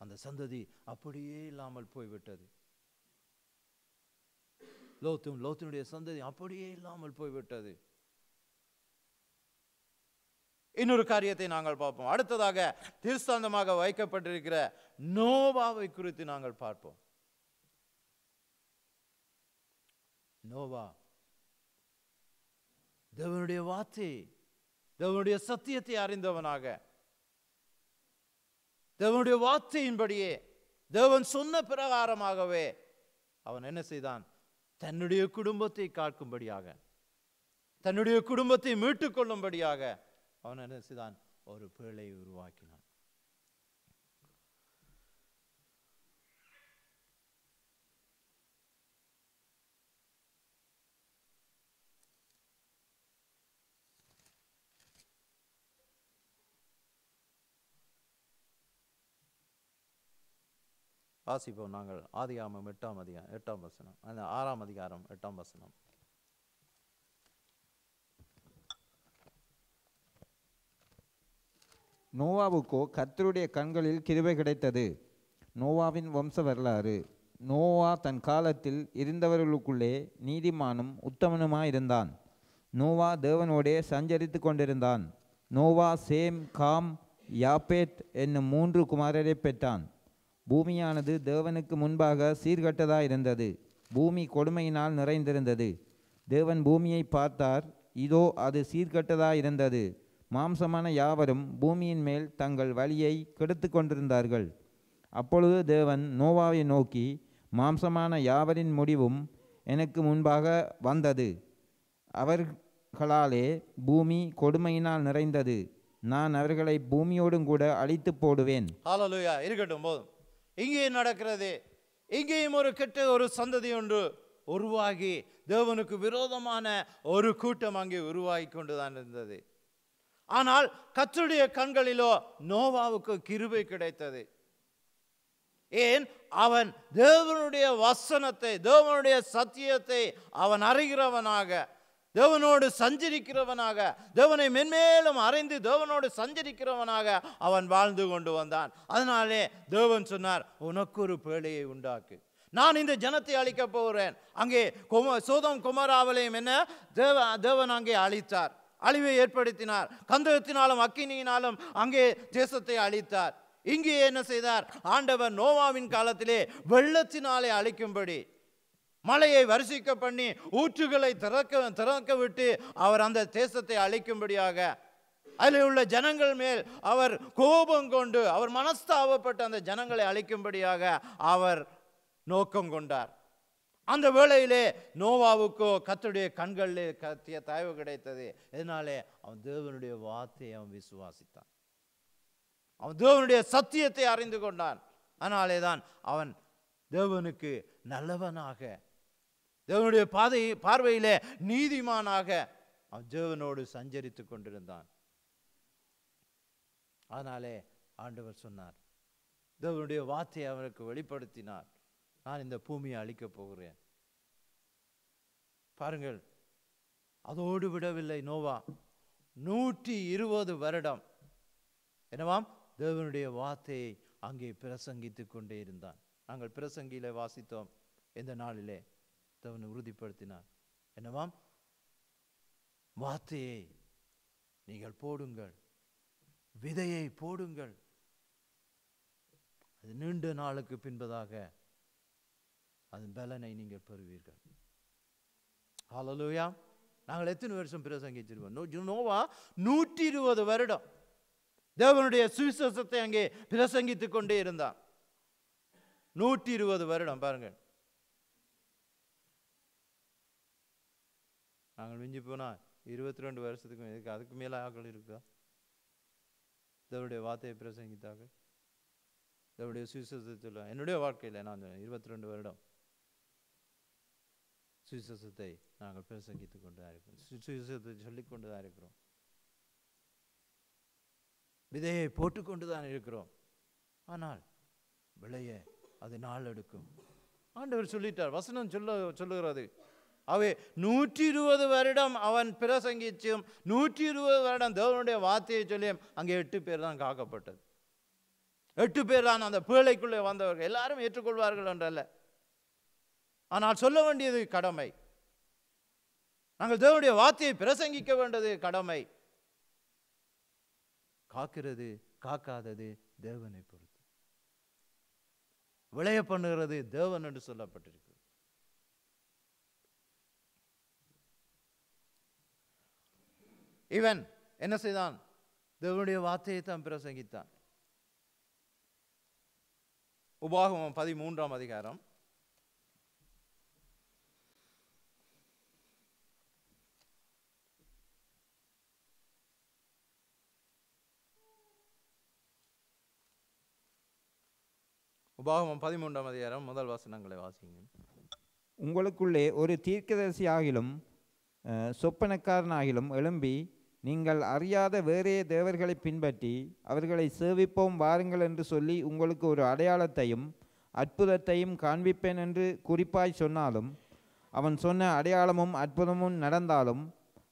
அந்த சந்ததி அப்படியே இல்லாமல் போய்விட்டது. லோத்தினுடைய சந்ததி அப்படியே இல்லாமல் போய்விட்டது. இன்னொரு காரியத்தை நாங்கள் பார்ப்போம். அடுத்ததாக திருஷ்டாந்தமாக வைக்கப்பட்டிருக்கிற நோவாவை குறித்து நாங்கள் பார்ப்போம். நோவா தேவனுடைய வார்த்தை, தேவனுடைய சத்தியத்தை அறிந்தவனாக, தேவனுடைய வார்த்தையின்படியே, தேவன் சொன்ன பிரகாரமாகவே அவன் என்ன செய்தான்? தன்னுடைய குடும்பத்தை காக்கும்படியாக, தன்னுடைய குடும்பத்தை மீட்டுக் கொள்ளும்படியாக அவன் என்ன செய்தான்? ஒரு பிள்ளையை உருவாக்கினான். வாசிப்போம் நாங்கள். ஆதியாகமம் 8ஆம் வசனம், அந்த 6ஆம் அதிகாரம் 8ஆம் வசனம். நோவாவுக்கோ கர்த்தருடைய கண்களில் கிருபை கிடைத்தது. நோவாவின் வம்ச வரலாறு. நோவா தன் காலத்தில் இருந்தவர்களுக்குள்ளே நீதிமானும் உத்தமனுமாயிருந்தான். நோவா தேவனோடே சஞ்சரித்து கொண்டிருந்தான். நோவா சேம், காம், யாப்பேத் என்னும் 3 குமாரரை பெற்றான். பூமியானது தேவனுக்கு முன்பாக சீர்கட்டதாயிருந்தது. பூமி கொடுமையினால் நிறைந்திருந்தது. தேவன் பூமியை பார்த்தார், இதோ அது சீர்கட்டதாயிருந்தது. மாம்சமான யாவரும் பூமியின் மேல் தங்கள் வழியை கெடுத்து கொண்டிருந்தார்கள். அப்பொழுது தேவன் நோவாவை நோக்கி, மாம்சமான யாவரின் முடிவும் எனக்கு முன்பாக வந்தது. அவர்களாலே பூமி கொடுமையினால் நிறைந்தது. நான் அவர்களை பூமியோடும் கூட அழித்து போடுவேன். ஹல்லேலூயா. இருக்கட்டும், போதும். இங்கே நடக்கிறது, இங்கேயும் ஒரு கெட்ட ஒரு சந்ததி ஒன்று உருவாகி தேவனுக்கு விரோதமான ஒரு கூட்டம் அங்கே உருவாகி கொண்டுதான் இருந்தது. ஆனால் கர்த்தருடைய கண்களிலோ நோவாவுக்கு கிருபை கிடைத்தது. ஏன்? அவன் தேவனுடைய வசனத்தை, தேவனுடைய சத்தியத்தை அவன் அறிகிறவனாக, தேவனோடு சஞ்சரிக்கிறவனாக, தேவனை மென்மேலும் அறிந்து தேவனோடு சஞ்சரிக்கிறவனாக அவன் வாழ்ந்து கொண்டு வந்தான். அதனாலே தேவன் சொன்னார், உனக்கு ஒரு பேழையை உண்டாக்கு, நான் இந்த ஜனத்தை அழிக்க போகிறேன். அங்கே சோதோம் கொமோராவிலையும் என்ன தேவன் அங்கே அழித்தார், அழிவை ஏற்படுத்தினார். கந்தகத்தினாலும் அக்கினியினாலும் அங்கே தேசத்தை அழித்தார். இங்கே என்ன செய்தார்? ஆண்டவர் நோவாவின் காலத்திலே வெள்ளத்தினாலே அழிக்கும்படி மழையை வருஷிக்க பண்ணி ஊற்றுகளை திறக்க விட்டு அவர் அந்த தேசத்தை அழிக்கும்படியாக, அதில் உள்ள ஜனங்கள் மேல் அவர் கோபம் கொண்டு அவர் மனஸ்தாபப்பட்டு அந்த ஜனங்களை அழிக்கும்படியாக அவர் நோக்கம் கொண்டார். அந்த வேளையிலே நோவாவுக்கோ கர்த்தருடைய கண்களிலே தயவு கிடைத்தது. இதனாலே அவன் தேவனுடைய வார்த்தையை அவன் விசுவாசித்தான், அவன் தேவனுடைய சத்தியத்தை அறிந்து கொண்டான். அதனாலே தான் அவன் தேவனுக்கு நல்லவனாக, தேவனுடைய பார்வையிலே நீதிமானாக அவன் தேவனோடு சஞ்சரித்து கொண்டிருந்தான். அதனாலே ஆண்டவர் சொன்னார், தேவனுடைய வார்த்தையை அவனுக்கு வெளிப்படுத்தினார், நான் இந்த பூமியை அழிக்கப் போகிறேன். பாருங்கள், அதோடு விடவில்லை நோவா. 120 வருடம் என்னவாம் தேவனுடைய வார்த்தையை அங்கே பிரசங்கித்து கொண்டே இருந்தான். நாங்கள் பிரசங்கியிலே வாசித்தோம். இந்த நாளிலே தேவனை உறுதிப்படுத்தினார். என்னவாம்? வார்த்தையை நீங்கள் போடுங்கள், விதையை போடுங்கள், அது நீண்ட நாளுக்கு பின்பதாக அதன் பலனை நீங்கள் பெறுவீர்கள். ஹல்லேலூயா. நாங்கள் எத்தனை வருஷம் பிரசங்கிச்சிருவோம்? நோவா 120 வருடம் தேவனுடைய சுவிசேஷத்தை அங்கே பிரசங்கித்துக் கொண்டே இருந்தான். 120 வருடம். பாருங்கள், நாங்கள் மிஞ்சி போனா 22 வருஷத்துக்கு அதுக்கு மேல ஆக்கள் இருக்கா தேவனுடைய வார்த்தையை பிரசங்கித்தாக, தேவனுடைய சுவிசேஷத்தை சொல்ல. என்னுடைய வாழ்க்கையில் நான் 22 வருடம் சுவிசேஷத்தை நாங்கள் பிரசங்கித்துக் கொண்டுதான் இருக்கிறோம், சுவிசேஷத்தை சொல்லிக் கொண்டுதான் இருக்கிறோம், விதையை போட்டுக்கொண்டுதான் இருக்கிறோம். ஆனால் விளைய அது நாள் எடுக்கும். ஆண்டவர் சொல்லிட்டார், வசனம் சொல்லுகிறது. அவை 120 வருடம் அவன் பிரசங்கிச்சும் 120 வருடம் தேவனுடைய வார்த்தையை சொல்லியும் அங்கே 8 பேர் தான் காக்கப்பட்டது. 8 பேர் தான் அந்த பேழைக்குள்ளே வந்தவர்கள். எல்லாரும் ஏற்றுக்கொள்வார்கள் என்றல்ல, ஆனால் சொல்ல வேண்டியது கடமை. நாங்கள் தேவனுடைய வார்த்தையை பிரசங்கிக்க வேண்டியது கடமை. காக்கிறது காக்காதது தேவனை பொறுத்து, விளைய பண்ணுகிறது தேவன் என்று சொல்லப்பட்டிருக்கு. இவன் என்ன செய்தான்? தேவனுடைய வார்த்தையை தான் பிரசங்கித்தான். உபாகமம் 13ஆம் அதிகாரம் 13ஆம் அதிகாரம் முதல் வசனங்களை வாசிங்க. உங்களுக்குள்ளே ஒரு தீர்க்கதரிசியாகிலும் சொப்பனக்காரனாகிலும் எழும்பி நீங்கள் அறியாத வேறே தேவர்களை பின்பற்றி அவர்களை சேவிப்போம் வாருங்கள் என்று சொல்லி உங்களுக்கு ஒரு அடையாளத்தையும் அற்புதத்தையும் காண்பிப்பேன் என்று குறிப்பாய் சொன்னாலும், அவன் சொன்ன அடையாளமும் அற்புதமும் நடந்தாலும்,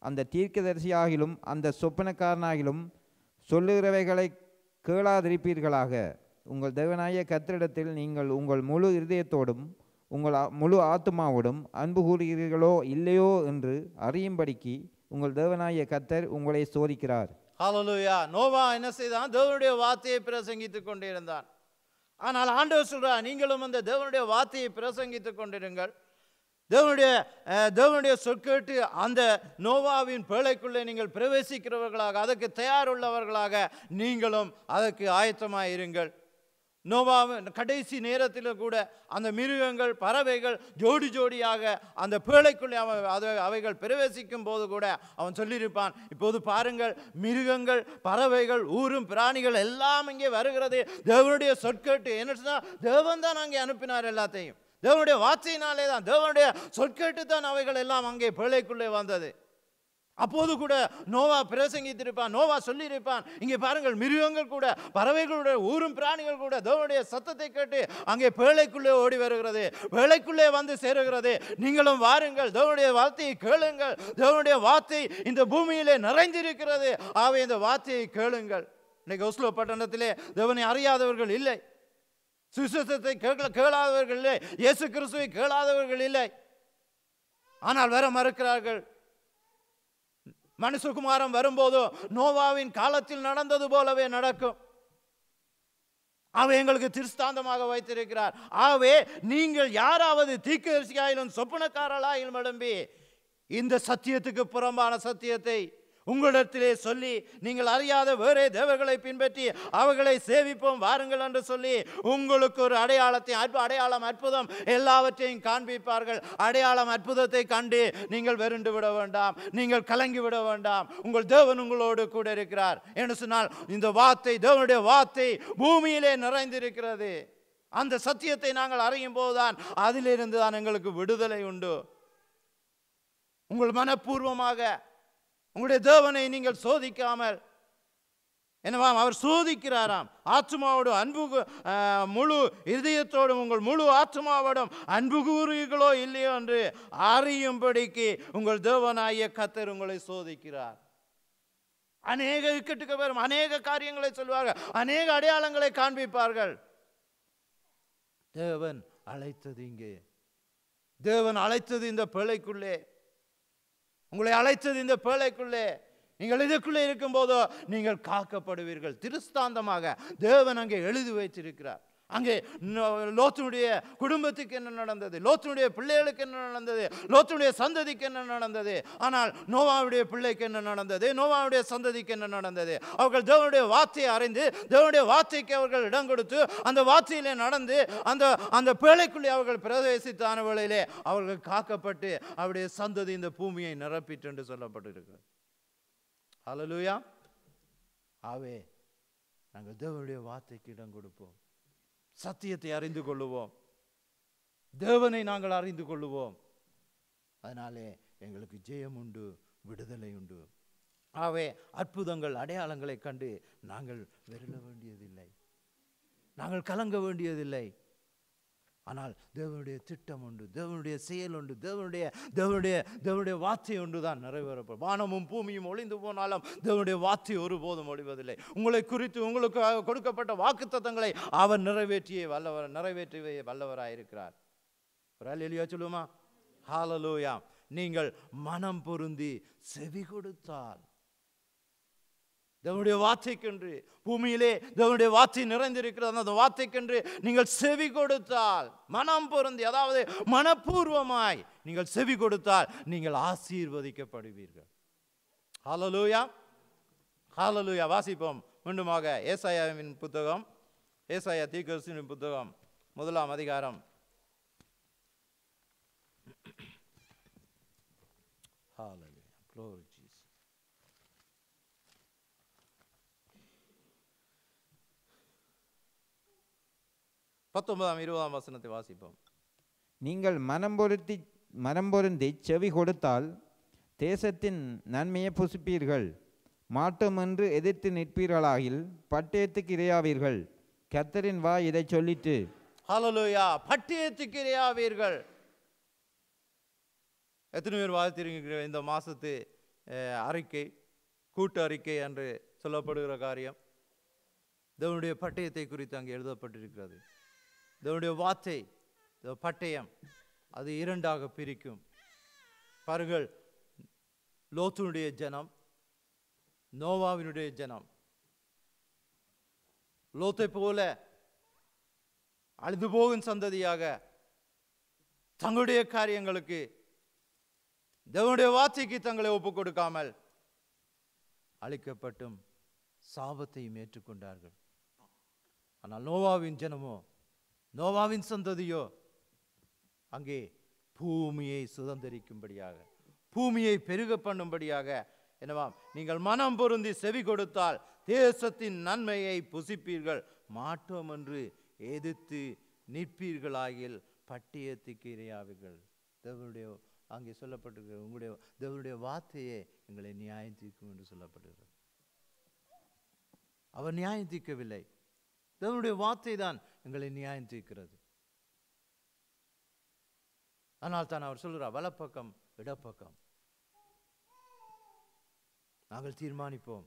அந்த தீர்க்கதரிசியாகிலும் அந்த சொப்பனக்காரனாகிலும் சொல்லுகிறவைகளை கேளாதிருப்பீர்களாக. உங்கள் தேவனாய கர்த்தரிடத்தில் நீங்கள் உங்கள் முழு இருதயத்தோடும் உங்கள் முழு ஆத்துமாவோடும் அன்பு கூறுகிறீர்களோ இல்லையோ என்று அறியும்படிக்கு உங்கள் தேவனாய கர்த்தர் உங்களை சோதிக்கிறார். ஹல்லேலூயா. நோவா என்ன செய்தான்? தேவனுடைய வார்த்தையை பிரசங்கித்துக் கொண்டிருந்தான். ஆனால் ஆண்டவர் சொல்றார், நீங்களும் அந்த தேவனுடைய வார்த்தையை பிரசங்கித்துக் கொண்டிருங்கள். தேவனுடைய சொற்கேட்டு அந்த நோவாவின் பேழைக்குள்ளே நீங்கள் பிரவேசிக்கிறவர்களாக, அதற்கு தயாருள்ளவர்களாக நீங்களும் அதற்கு ஆயத்தமாக இருங்கள். நோவாவின் கடைசி நேரத்தில் கூட அந்த மிருகங்கள் பறவைகள் ஜோடி ஜோடியாக அந்த பேழைக்குள்ளே அவைகள் பிரவேசிக்கும் போது கூட அவன் சொல்லியிருப்பான், இப்போது பாருங்கள், மிருகங்கள் பறவைகள் ஊரும் பிராணிகள் எல்லாம் இங்கே வருகிறது. தேவனுடைய சொற்கேட்டு என்ன, தேவன் தான் அங்கே அனுப்பினார். எல்லாத்தையும் தேவனுடைய வார்த்தையினாலே தான், தேவனுடைய சொற்கேட்டு தான் அவைகள் எல்லாம் அங்கே பேழைக்குள்ளே வந்தது. அப்போது கூட நோவா பிரசங்கித்திருப்பான், நோவா சொல்லியிருப்பான், இங்கே பாருங்கள் மிருகங்கள் கூட, பறவைகளுடைய ஊரும் பிராணிகள் கூட தேவனுடைய சத்தத்தை கேட்டு அங்கே பேழைக்குள்ளே ஓடி வருகிறது, பேழைக்குள்ளே வந்து சேருகிறது. நீங்களும் வாருங்கள், தேவனுடைய வார்த்தையை கேளுங்கள். தேவனுடைய வார்த்தை இந்த பூமியிலே நிறைந்திருக்கிறது. ஆகவே இந்த வார்த்தையை கேளுங்கள். இன்னைக்கு ஒஸ்லோ பட்டணத்திலே தேவனை அறியாதவர்கள் இல்லை, சுவிசேஷத்தை கேளாதவர்கள் இல்லை, இயேசு கிறிஸ்துவை கேளாதவர்கள் இல்லை. ஆனால் வர மறுக்கிறார்கள். மனுஷகுமாரன் வரும்போது நோவாவின் காலத்தில் நடந்தது போலவே நடக்கும். அவை எங்களுக்கு திருஷ்டாந்தமாக வைத்திருக்கிறார். ஆகவே நீங்கள் யாராவது தீர்க்கதரிசியாயிலும் சொப்பனக்காரர்களாயிலும் எழும்பி இந்த சத்தியத்துக்கு புறம்பான சத்தியத்தை உங்களிடத்திலே சொல்லி நீங்கள் அறியாத வேறே தேவர்களை பின்பற்றி அவர்களை சேவிப்போம் வாருங்கள் என்று சொல்லி உங்களுக்கு ஒரு அடையாளம் அற்புதம் எல்லாவற்றையும் காண்பிப்பார்கள். அடையாளம் அற்புதத்தை கண்டு நீங்கள் வெறுண்டு விட வேண்டாம், நீங்கள் கலங்கி விட வேண்டாம். உங்கள் தேவன் உங்களோடு கூட இருக்கிறார் என்று சொன்னால் இந்த வார்த்தை, தேவனுடைய வார்த்தை பூமியிலே நிறைந்திருக்கிறது. அந்த சத்தியத்தை நாங்கள் அறியும் போதுதான் அதிலிருந்து தான் எங்களுக்கு விடுதலை உண்டு. உங்கள் மனப்பூர்வமாக உங்களுடைய தேவனை நீங்கள் சோதிக்காமல், என்னவாம் அவர் சோதிக்கிறாராம், ஆத்மாவோடு அன்பு முழு இதயத்தோடும் உங்கள் முழு ஆத்மாவோடும் அன்பு கூறுகிறீர்களோ இல்லையோ என்று அறியும்படிக்கு உங்கள் தேவனாகிய கர்த்தர் உங்களை சோதிக்கிறார். அநேக இக்கட்டுக்கு வரும், அநேக காரியங்களை சொல்வார்கள், அநேக அடையாளங்களை காண்பிப்பார்கள். தேவன் அழைத்தது இங்கே, தேவன் அழைத்தது இந்த பேழைக்குள்ளே, உங்களை அழைத்தது இந்த பேழைக்குள்ளே. நீங்கள் இதுக்குள்ளே இருக்கும்போதோ நீங்கள் காக்கப்படுவீர்கள். திருஷ்டாந்தமாக தேவன் அங்கே எழுதி வைத்திருக்கிறார். அங்கே லோத்துனுடைய குடும்பத்துக்கு என்ன நடந்தது, லோத்துனுடைய பிள்ளைகளுக்கு என்ன நடந்தது, லோத்துனுடைய சந்ததிக்கு என்ன நடந்தது, ஆனால் நோவாவுடைய பிள்ளைக்கு என்ன நடந்தது, நோவாவுடைய சந்ததிக்கு என்ன நடந்தது. அவர்கள் தேவனுடைய வார்த்தையை அறிந்து தேவனுடைய வார்த்தைக்கு அவர்கள் இடம் கொடுத்து அந்த வார்த்தையிலே நடந்து அந்த பேழைக்குள்ளே அவர்கள் பிரவேசித்தான வேளையிலே அவர்கள் காக்கப்பட்டு அவருடைய சந்ததி இந்த பூமியை நிரப்பிட்டு என்று சொல்லப்பட்டிருக்கிறது. ஹல்லேலூயா. ஆவே நாங்கள் தேவனுடைய வார்த்தைக்கு இடம் கொடுப்போம், சத்தியத்தை அறிந்து கொள்ளுவோம், தேவனை நாங்கள் அறிந்து கொள்ளுவோம். அதனாலே எங்களுக்கு ஜெயம் உண்டு, விடுதலை உண்டு. ஆகவே அற்புதங்கள் அடையாளங்களை கண்டு நாங்கள் வெறுல வேண்டியதில்லை, நாங்கள் கலங்க வேண்டியதில்லை. ஆனால் தேவனுடைய திட்டம் உண்டு, தேவனுடைய செயல் உண்டு, தேவனுடைய வார்த்தை ஒன்று தான் நிறைவேறப்படும். வானமும் பூமியும் ஒளிந்து போனாலும் தேவனுடைய வார்த்தை ஒருபோதும் ஒழிவதில்லை. உங்களை குறித்து உங்களுக்கு கொடுக்கப்பட்ட வாக்குத்தத்தங்களை அவர் நிறைவேற்றியே வல்லவராயிருக்கிறார். ஒரு அல்லேலூயா சொல்லுமா? ஹல்லேலூயா. நீங்கள் மனம் பொருந்தி செவி கொடுத்தால், தேவனுடைய வார்த்தைக்கென்று பூமியிலே தேவனுடைய வார்த்தை நிறைந்திருக்கிறது, அந்த வார்த்தைக்கென்று நீங்கள் செவி கொடுத்தால், மனம் பொருந்தி, அதாவது மனப்பூர்வமாய் நீங்கள் செவி கொடுத்தால் நீங்கள் ஆசீர்வதிக்கப்படுவீர்கள். ஹல்லேலூயா, ஹல்லேலூயா. வாசிப்போம் மீண்டுமாக ஏசாயாவின் புத்தகம், ஏசாயா தீர்க்கதரிசியின் புத்தகம் 1ஆம் அதிகாரம். ஹல்லேலூயா, glory Jesus. 19ஆம் 20ஆம் வசனத்தை வாசிப்போம். நீங்கள் மனம் பொருந்தி செவி கொடுத்தால் தேசத்தின் நன்மையை புசிப்பீர்கள். மாட்டோம் என்று எதிர்த்து நிற்பீர்களாகில் பட்டயத்துக்கு இரையாவீர்கள். கர்த்தரின் வாய் இதை சொல்லிட்டு. ஹல்லேலூயா. பட்டயத்துக்கு இரையாவீர்கள். எத்தனை பேர் வாழ்த்திருக்கிற இந்த மாசத்து அறிக்கை, கூட்டு அறிக்கை என்று சொல்லப்படுகிற காரியம் தேவனுடைய பட்டயத்தை குறித்து அங்கே எழுதப்பட்டிருக்கிறது. தேவனுடைய வார்த்தை பட்டயம் அது இரண்டாக பிரிக்கும். பாருங்கள், லோத்துனுடைய ஜனம், நோவாவினுடைய ஜனம். லோத்தை போல அழிந்து போகும் சந்ததியாக தங்களுடைய காரியங்களுக்கு தேவனுடைய வார்த்தைக்கு தங்களை ஒப்புக் கொடுக்காமல் அழிக்கப்பட்டும் சாபத்தையும் ஏற்றுக்கொண்டார்கள். ஆனால் நோவாவின் ஜனமோ, நோவாவின் சந்ததியோ அங்கே பூமியை சுதந்தரிக்கும்படியாக, பூமியை பெருக பண்ணும்படியாக, என்னவாம், நீங்கள் மனம் பொருந்தி செவி கொடுத்தால் தேசத்தின் நன்மையை புசிப்பீர்கள். மாட்டோம் என்று எதிர்த்து நிற்பீர்களாகில் பட்டயத்துக்கு இரையாவீர்கள். தேவனுடைய அங்கே சொல்லப்பட்டிருக்கிறது, உங்களுடைய தேவனுடைய வார்த்தையே எங்களை நியாயம் தீர்க்கும் என்று சொல்லப்பட்டிருக்கிறது. அவர் நியாயம் தீர்க்கவில்லை, தேவனுடைய வார்த்தை தான் எங்களை நியாயம் தீர்க்கிறது. ஆனால் தான் அவர் சொல்கிறார், வலப்பக்கம் இடப்பக்கம் நாங்கள் தீர்மானிப்போம்.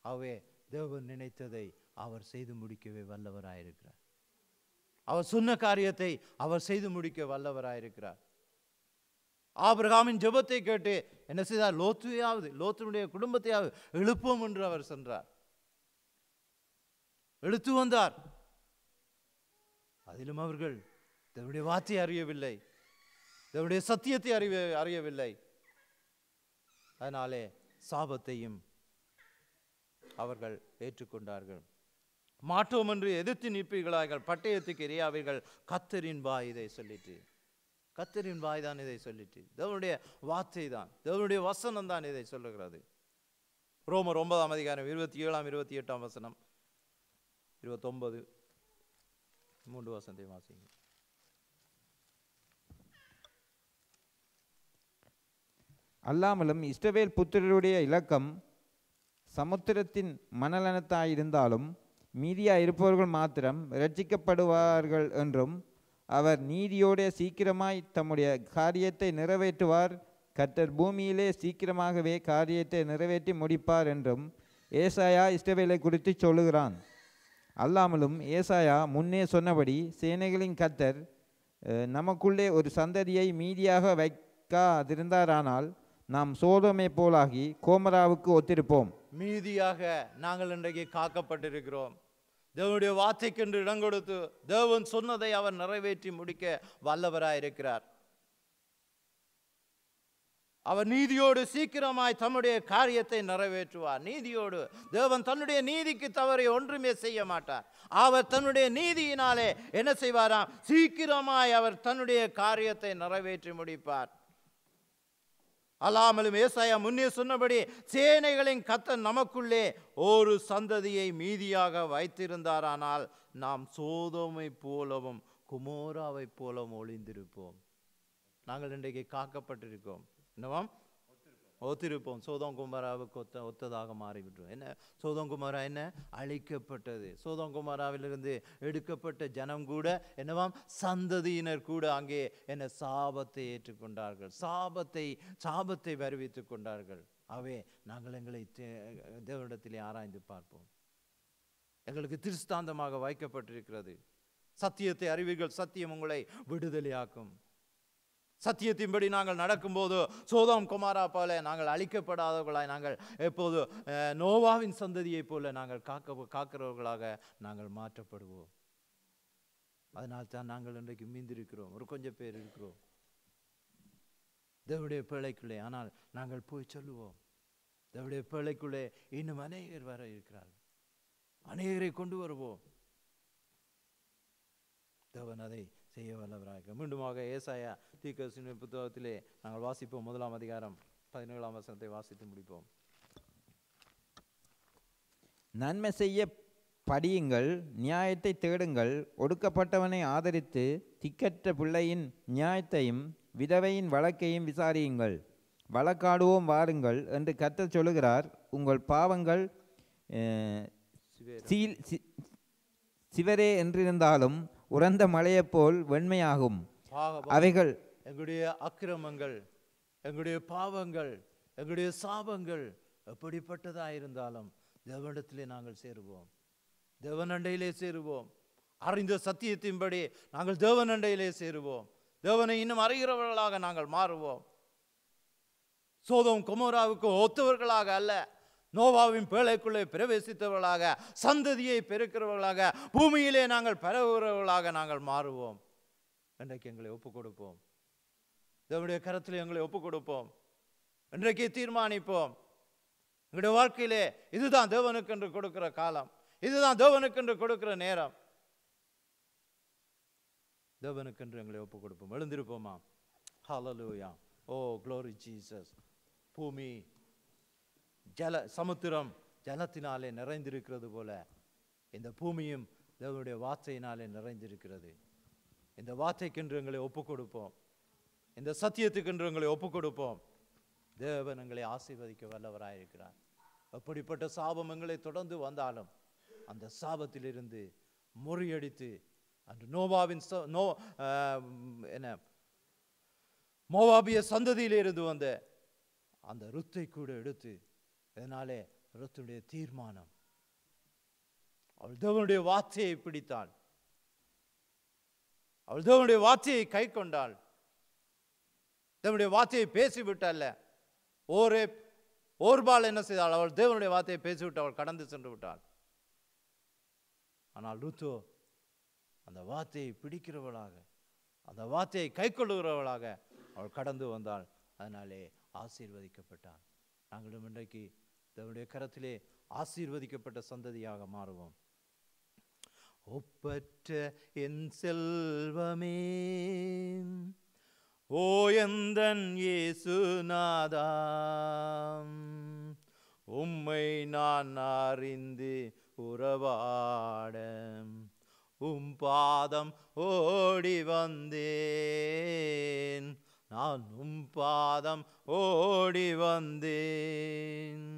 ஆகவே தேவன் நினைத்ததை அவர் செய்து முடிக்கவே வல்லவராயிருக்கிறார். அவர் சொன்ன காரியத்தை அவர் செய்து முடிக்க வல்லவராயிருக்கிறார். ஆபிரகாமின் ஜெபத்தை கேட்டு என்ன செய்தார்? லோத்துடைய குடும்பத்தையாவது எழுப்போம் என்று அவர் சென்றார், எழுத்து வந்தார். அதிலும் அவர்கள் தேவனுடைய வார்த்தையை அறியவில்லை, தேவனுடைய சத்தியத்தை அறியவில்லை. அதனாலே சாபத்தையும் அவர்கள் ஏற்றுக்கொண்டார்கள். மாட்டோம் என்று எதிர்த்து நிற்பீர்களார்கள், பட்டயத்துக்கு எரியாவீர்கள், கர்த்தரின் வாய் இதை சொல்லிட்டு. கர்த்தரின் வாய் தான் இதை சொல்லிட்டு, தேவனுடைய வார்த்தை தான், தேவனுடைய வசனம் தான் இதை சொல்லுகிறது. ரோமர் 9ஆம் அதிகாரம் 27ஆம் 28ஆம் வசனம், 29 3 வசனத்தை வாசிங்க. அல்லாமலும் இஸ்ரவேல் புத்திரருடைய இலக்கம் சமுத்திரத்தின் மணலனத்தாயிருந்தாலும் மீதியாக இருப்பவர்கள் மாத்திரம் இரட்சிக்கப்படுவார்கள் என்றும், அவர் நீதியோட சீக்கிரமாய் தம்முடைய காரியத்தை நிறைவேற்றுவார், கர்த்தர் பூமியிலே சீக்கிரமாகவே காரியத்தை நிறைவேற்றி முடிப்பார் என்றும் ஏசாயா இஸ்ரவேலை குறித்து சொல்லுகிறான். அல்லாமலும் ஏசாயா முன்னே சொன்னபடி சேனைகளின் கர்த்தர் நமக்குள்ளே ஒரு சந்ததியை மீதியாக வைக்காதிருந்தாரானால் நாம் சோதோமை போலாகி கோமராவுக்கு ஒத்திருப்போம். மீதியாக நாங்கள் இன்றைக்கு காக்கப்பட்டிருக்கிறோம். தேவனுடைய வார்த்தைக்கென்று இடம் கொடுத்து தேவன் சொன்னதை அவர் நிறைவேற்றி முடிக்க வல்லவராயிருக்கிறார். அவர் நீதியோடு சீக்கிரமாய் தம்முடைய காரியத்தை நிறைவேற்றுவார். நீதியோடு, தேவன் தன்னுடைய நீதிக்கு தவறை ஒன்றுமே செய்ய மாட்டார். அவர் தன்னுடைய நீதியினாலே என்ன செய்வாராம்? சீக்கிரமாய் அவர் தன்னுடைய காரியத்தை நிறைவேற்றி முடிப்பார். அல்லாமலும் ஏசாயா முன்னே சொன்னபடி சேனைகளின் கர்த்தர் நமக்குள்ளே ஒரு சந்ததியை மீதியாக வைத்திருந்தாரானால் நாம் சோதோமை போலவும் குமோராவை போலவும் ஒளிந்திருப்போம். நாங்கள் இன்றைக்கு காக்கப்பட்டிருக்கோம். என்னவாம்? ஒத்திருப்போம். சோதோம் குமாராவுக்கு ஒத்ததாக மாறிவிட்டோம். என்ன சோதோம் குமாரா? என்ன அழிக்கப்பட்டது. சோதோம் குமாராவிலிருந்து எடுக்கப்பட்ட ஜனம் கூட என்னவாம்? சந்ததியினர் கூட அங்கே என்ன சாபத்தை ஏற்றுக்கொண்டார்கள், சாபத்தை வருவித்துக் கொண்டார்கள். ஆகவே நாங்கள் எங்களை தேவனிடத்திலே ஆராய்ந்து பார்ப்போம். எங்களுக்கு திருஸ்தாந்தமாக வைக்கப்பட்டிருக்கிறது. சத்தியத்தை அறிவீர்கள், சத்தியம் உங்களை விடுதலையாக்கும். சத்தியத்தின்படி நாங்கள் நடக்கும்போது சோதோம் குமாரா போல நாங்கள் அழிக்கப்படாதவர்களாய், நாங்கள் எப்போது நோவாவின் சந்ததியை போல நாங்கள் காக்கிறவர்களாக நாங்கள் மாற்றப்படுவோம். அதனால் தான் நாங்கள் இன்றைக்கு மீந்திருக்கிறோம். ஒரு கொஞ்சம் பேர் இருக்கிறோம் தேவனுடைய பிள்ளைக்குள்ளே. ஆனால் நாங்கள் போய் சொல்லுவோம், தேவனுடைய பிள்ளைக்குள்ளே இன்னும் அநேகர் வர இருக்கிறார்கள், அநேகரை கொண்டு வருவோம். தேவன் அதை செய்ய வல்லவராக. மீண்டுமாக ஏசாயா தீர்க்கதரிசியின் புத்தகத்திலே நாங்கள் வாசிப்போம். 1ஆம் அதிகாரம் 17ஆம் வசனத்தை வாசித்து முடிப்போம். நன்மை செய்ய படியுங்கள், நியாயத்தை தேடுங்கள், ஒடுக்கப்பட்டவனை ஆதரித்து திக்கற்ற பிள்ளையின் நியாயத்தையும் விதவையின் வழக்கையும் விசாரியுங்கள். வழக்காடுவோம் வாருங்கள் என்று கர்த்தர் சொல்லுகிறார். உங்கள் பாவங்கள் சிவரே என்றிருந்தாலும் உறந்த மலையைப் போல் வெண்மையாகும். அவைகள் எங்களுடைய அக்கிரமங்கள், எங்களுடைய பாவங்கள், எங்களுடைய சாபங்கள் எப்படிப்பட்டதாயிருந்தாலும் தேவனிடத்திலே நாங்கள் சேருவோம், தேவனண்டையிலே சேருவோம். அறிந்த சத்தியத்தின்படி நாங்கள் தேவனண்டையிலே சேருவோம். தேவனை இன்னும் அறிகிறவர்களாக நாங்கள் மாறுவோம். சோதோம் குமோராவுக்கு ஒத்தவர்களாக அல்ல, நோவாவின் பேழைக்குள்ளே பிரவேசித்தவர்களாக, சந்ததியை பெருக்கிறவர்களாக, பூமியிலே நாங்கள் பரவுகிறவர்களாக நாங்கள் மாறுவோம். இன்றைக்கு எங்களை ஒப்புக் கொடுப்போம். தேவனுடைய கரத்தில் எங்களை ஒப்புக் கொடுப்போம். இன்றைக்கு தீர்மானிப்போம், எங்களுடைய வாழ்க்கையிலே இதுதான் தேவனுக்கென்று கொடுக்கிற காலம், இதுதான் தேவனுக்கென்று கொடுக்கிற நேரம். தேவனுக்கென்று எங்களை ஒப்புக் கொடுப்போம். எழுந்திருப்போமா? ஹல்லேலூயா. Oh glory Jesus. பூமி சமுத்திரம் ஜலத்தினாலே நிறைந்திருக்கிறது போல இந்த பூமியும் தேவனுடைய வார்த்தையினாலே நிறைந்திருக்கிறது. இந்த வார்த்தைக்கென்று எங்களை ஒப்புக் கொடுப்போம். இந்த சத்தியத்துக்கு என்று எங்களை ஒப்புக் கொடுப்போம். தேவன் எங்களை ஆசீர்வதிக்க வல்லவராயிருக்கிறார். அப்படிப்பட்ட சாபம் எங்களை தொடர்ந்து வந்தாலும் அந்த சாபத்திலிருந்து முறியடித்து அன்று மோவாபிய சந்ததியிலிருந்து வந்த அந்த ருத்தை கூட எடுத்து, இதனாலே ருத்துடைய தீர்மானம், அவள் தேவனுடைய வார்த்தையை பிடித்தாள், அவள் தேவனுடைய வார்த்தையை கை கொண்டாள், தேவனுடைய வார்த்தையை பேசிவிட்டாள். ஓர்பால் என்ன செய்தாள்? அவள் தேவனுடைய வார்த்தையை பேசிவிட்டு அவள் கடந்து சென்று விட்டாள். ஆனால் ருத்தோ அந்த வார்த்தையை பிடிக்கிறவளாக, அந்த வார்த்தையை கை கொள்ளுகிறவளாக அவள் கடந்து வந்தாள். அதனாலே ஆசீர்வதிக்கப்பட்டாள். நாங்களும் இன்றைக்கு தேவனுடைய கரத்திலே ஆசீர்வதிக்கப்பட்ட சந்ததியாக மாறுவோம். ஒப்பற்ற என் செல்வமே, ஓ எந்தன் இயேசுநாதா, உம்மை நான் அறிந்து உறவாட பாதம் ஓடி வந்தேன். நான் பாதம் ஓடி வந்தேன்.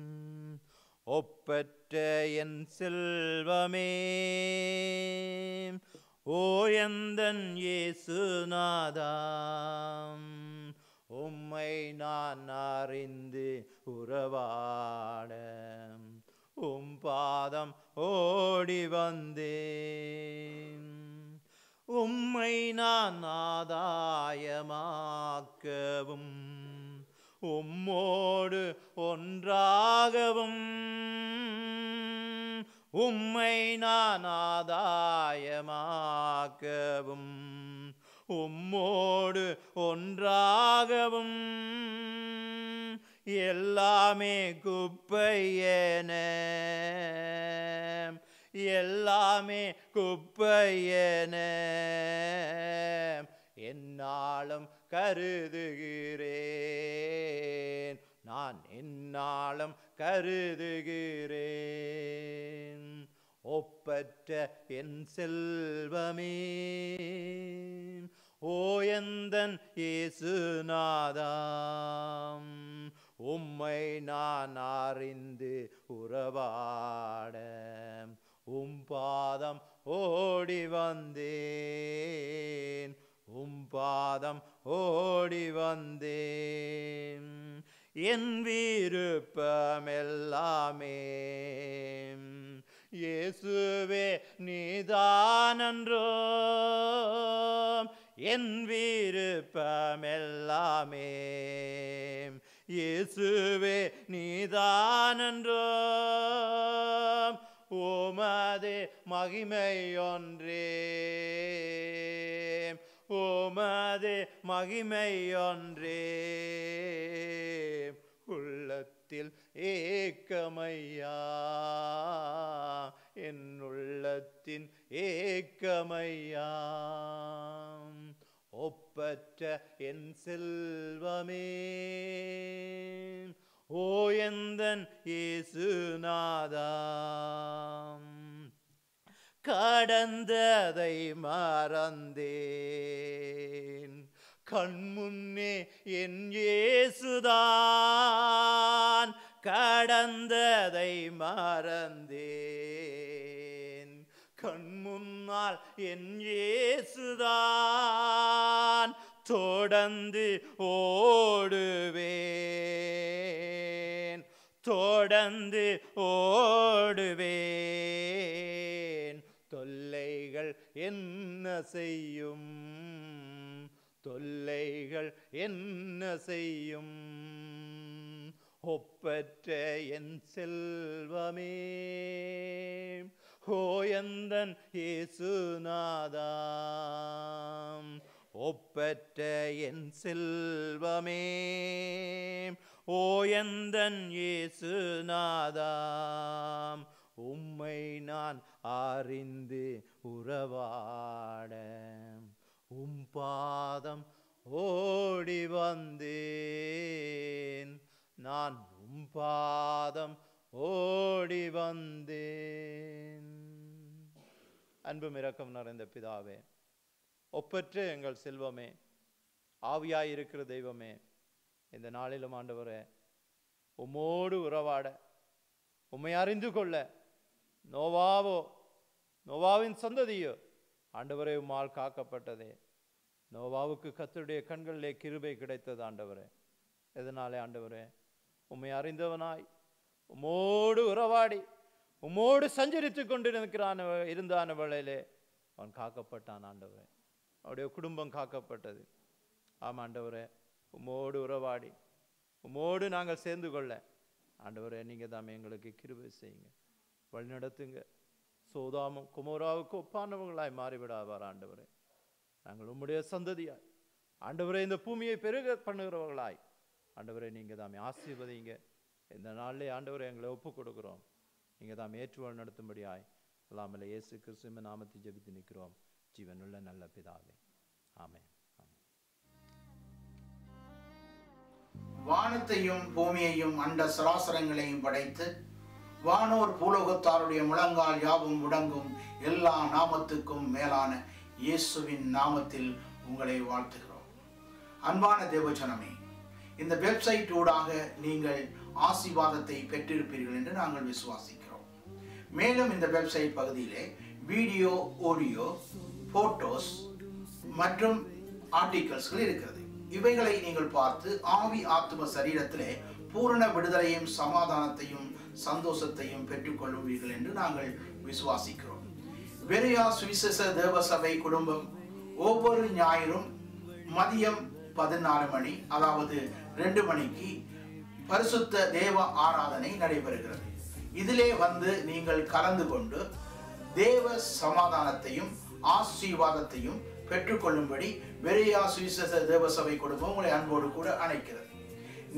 ஒப்பற்ற என் செல்வமே, ஓ எந்தன் இயேசுநாதா, உம்மை நான் அறிந்து உறவாட பாதம் ஓடி வந்தேன். உம்மை நான் ஆதாயமாக்கவும் உம்மோடு ஒன்றாகவும், உம்மை நான் ஆதாயமாக்கவும் உம்மோடு ஒன்றாகவும், எல்லாமே குப்பையென, எல்லாமே குப்பையென என்னாலும் கருதுகிறேன். நான் என்னாலும் கருதுகிறேன். ஒப்பற்ற என் செல்வமே, ஓ எந்தன் இயேசுநாதா, உம்மை நான் அறிந்து உறவாட பாதம் ஓடி வந்தேன். பாதம் ஓடி வந்தேன். என் விருப்பமெல்லாமே இயேசுவே நீதானன்றோ, என் விருப்பமெல்லாமே இயேசுவே நீதானன்றோ, உமது மகிமையொன்றே, உமது மகிமையொன்றே உள்ளத்தில் ஏக்கமையா, என் உள்ளத்தின் ஏக்கமையா. ஒப்பற்ற என் செல்வமே, ஓ எந்தன் இயேசுநாதா, கடந்ததை மறந்தேன், கண்முன்னே என் இயேசுதான். கடந்ததை மறந்தேன், கண்முன்னால் என் இயேசுதான். தொடர்ந்து ஓடுவேன், தொடர்ந்து ஓடுவேன். தொல்லைகள் என்ன செய்யும், தொல்லைகள் என்ன செய்யும். ஒப்பற்ற என் செல்வமே, ஓ எந்தன் இயேசுநாதா, ஒப்பற்ற என் செல்வமே, ஓ எந்தன் இயேசுநாதா, உம்மை நான் அறிந்து உறவாட பாதம் ஓடி வந்தேன். நான் பாதம் ஓடி வந்தேன். அன்பும் இரக்கம் நிறைந்த பிதாவே, ஒப்பற்ற எங்கள் செல்வமே, ஆவியாய் இருக்கிற தெய்வமே, இந்த நாளிலும் ஆண்டவரே உம்மோடு உறவாட, உம்மை அறிந்து கொள்ள, நோவாவின் சந்ததியோ ஆண்டவரே உம்மால் காக்கப்பட்டதே. நோவாவுக்கு கர்த்தருடைய கண்களிலே கிருபை கிடைத்தது ஆண்டவரே. எதனாலே ஆண்டவரே? உம்மை அறிந்தவனாய் உம்மோடு உறவாடி உம்மோடு சஞ்சரித்து கொண்டு இருந்தான வேளையிலே அவன் காக்கப்பட்டான் ஆண்டவரே. அவருடைய குடும்பம் காக்கப்பட்டது. ஆமாம் ஆண்டவரே, உம்மோடு உறவாடி உம்மோடு நாங்கள் சேர்ந்து கொள்ள ஆண்டவரே நீங்கள் தாமே எங்களுக்கு கிருபை செய்யுங்க, வழிநடத்துங்க. சோதாமும் குமோராவுக்கு ஒப்பானவர்களாய் மாறிவிடாவார் ஆண்டவரே. நாங்கள் உம்முடைய சந்ததியாய் ஆண்டவரே இந்த பூமியை பெருக பண்ணுகிறவர்களாய் ஆண்டவரே நீங்கள் தாமே ஆசீர்வதிங்க. இந்த நாளிலே ஆண்டவரே எங்களை ஒப்பு கொடுக்குறோம். நீங்கள் தாம் ஏற்றுவல் நடத்தும்படியாய் எல்லாமல்ல இயேசு கிறிஸ்துவின் நாமத்தை ஜெபித்து நிற்கிறோம் ஜீவனுள்ள நல்ல பிதாவே. ஆமென். வானத்தையும் பூமியையும் அண்ட சராசரங்களையும் படைத்து வானோர் பூலோகத்தாருடைய முழங்கால் யாவும் முடங்கும் எல்லா நாமத்துக்கும் மேலான இயேசுவின் நாமத்தில் உங்களை வாழ்த்துகிறோம். அன்பான தேவஜனமே, இந்த வெப்சைட் ஊடாக நீங்கள் ஆசீர்வாதத்தை பெற்றிருப்பீர்கள் என்று நாங்கள் விசுவாசிக்கிறோம். மேலும் இந்த வெப்சைட் பகுதியிலே வீடியோ, ஆடியோ, போட்டோஸ் மற்றும் ஆர்டிகல்ஸ்கள் இருக்கிறது. இவைகளை நீங்கள் பார்த்து ஆவி ஆத்தும சரீரத்திலே பூரண விடுதலையும் சமாதானத்தையும் சந்தோஷத்தையும் பெற்றுக்கொள்வீர்கள் என்று நாங்கள் விசுவாசிக்கிறோம். பெரியா சுவிசேஷ தேவசபை குடும்பம் ஒவ்வொரு ஞாயிறும் மதியம் 14 மணி, அதாவது 2 மணிக்கு பரிசுத்த தேவ ஆராதனை நடைபெறுகிறது. இதிலே வந்து நீங்கள் கலந்து கொண்டு தேவ சமாதானத்தையும் ஆசீர்வாதத்தையும் பெற்றுக்கொள்ளும்படி பெரியா சுவிசேஷ தேவசபை குடும்பம் உங்களை அன்போடு கூட அழைக்கிறது.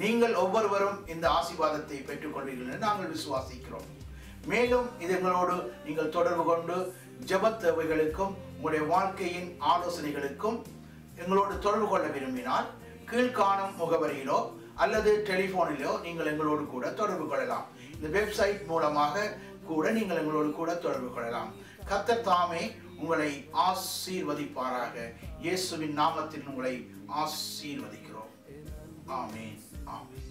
நீங்கள் ஒவ்வொருவரும் இந்த ஆசீர்வாதத்தை பெற்றுக்கொள்வீர்கள் என்று நாங்கள் விசுவாசிக்கிறோம். மேலும் இதங்களோடு நீங்கள் தொடர்பு கொண்டு ஜெப தேவைகளுக்கும் உங்களுடைய வாழ்க்கையின் ஆலோசனைகளுக்கும் எங்களோடு தொடர்பு கொள்ள விரும்பினால் கீழ்காணும் முகவரியிலோ அல்லது டெலிபோனிலோ நீங்கள் எங்களோடு கூட தொடர்பு கொள்ளலாம். இந்த வெப்சைட் மூலமாக கூட நீங்கள் எங்களோடு கூட தொடர்பு கொள்ளலாம். கர்த்தர் தாமே உங்களை ஆசீர்வதிப்பாராக. இயேசுவின் நாமத்தில் உங்களை ஆசீர்வதிக்கிறோம். ஆமென். ஆமென்.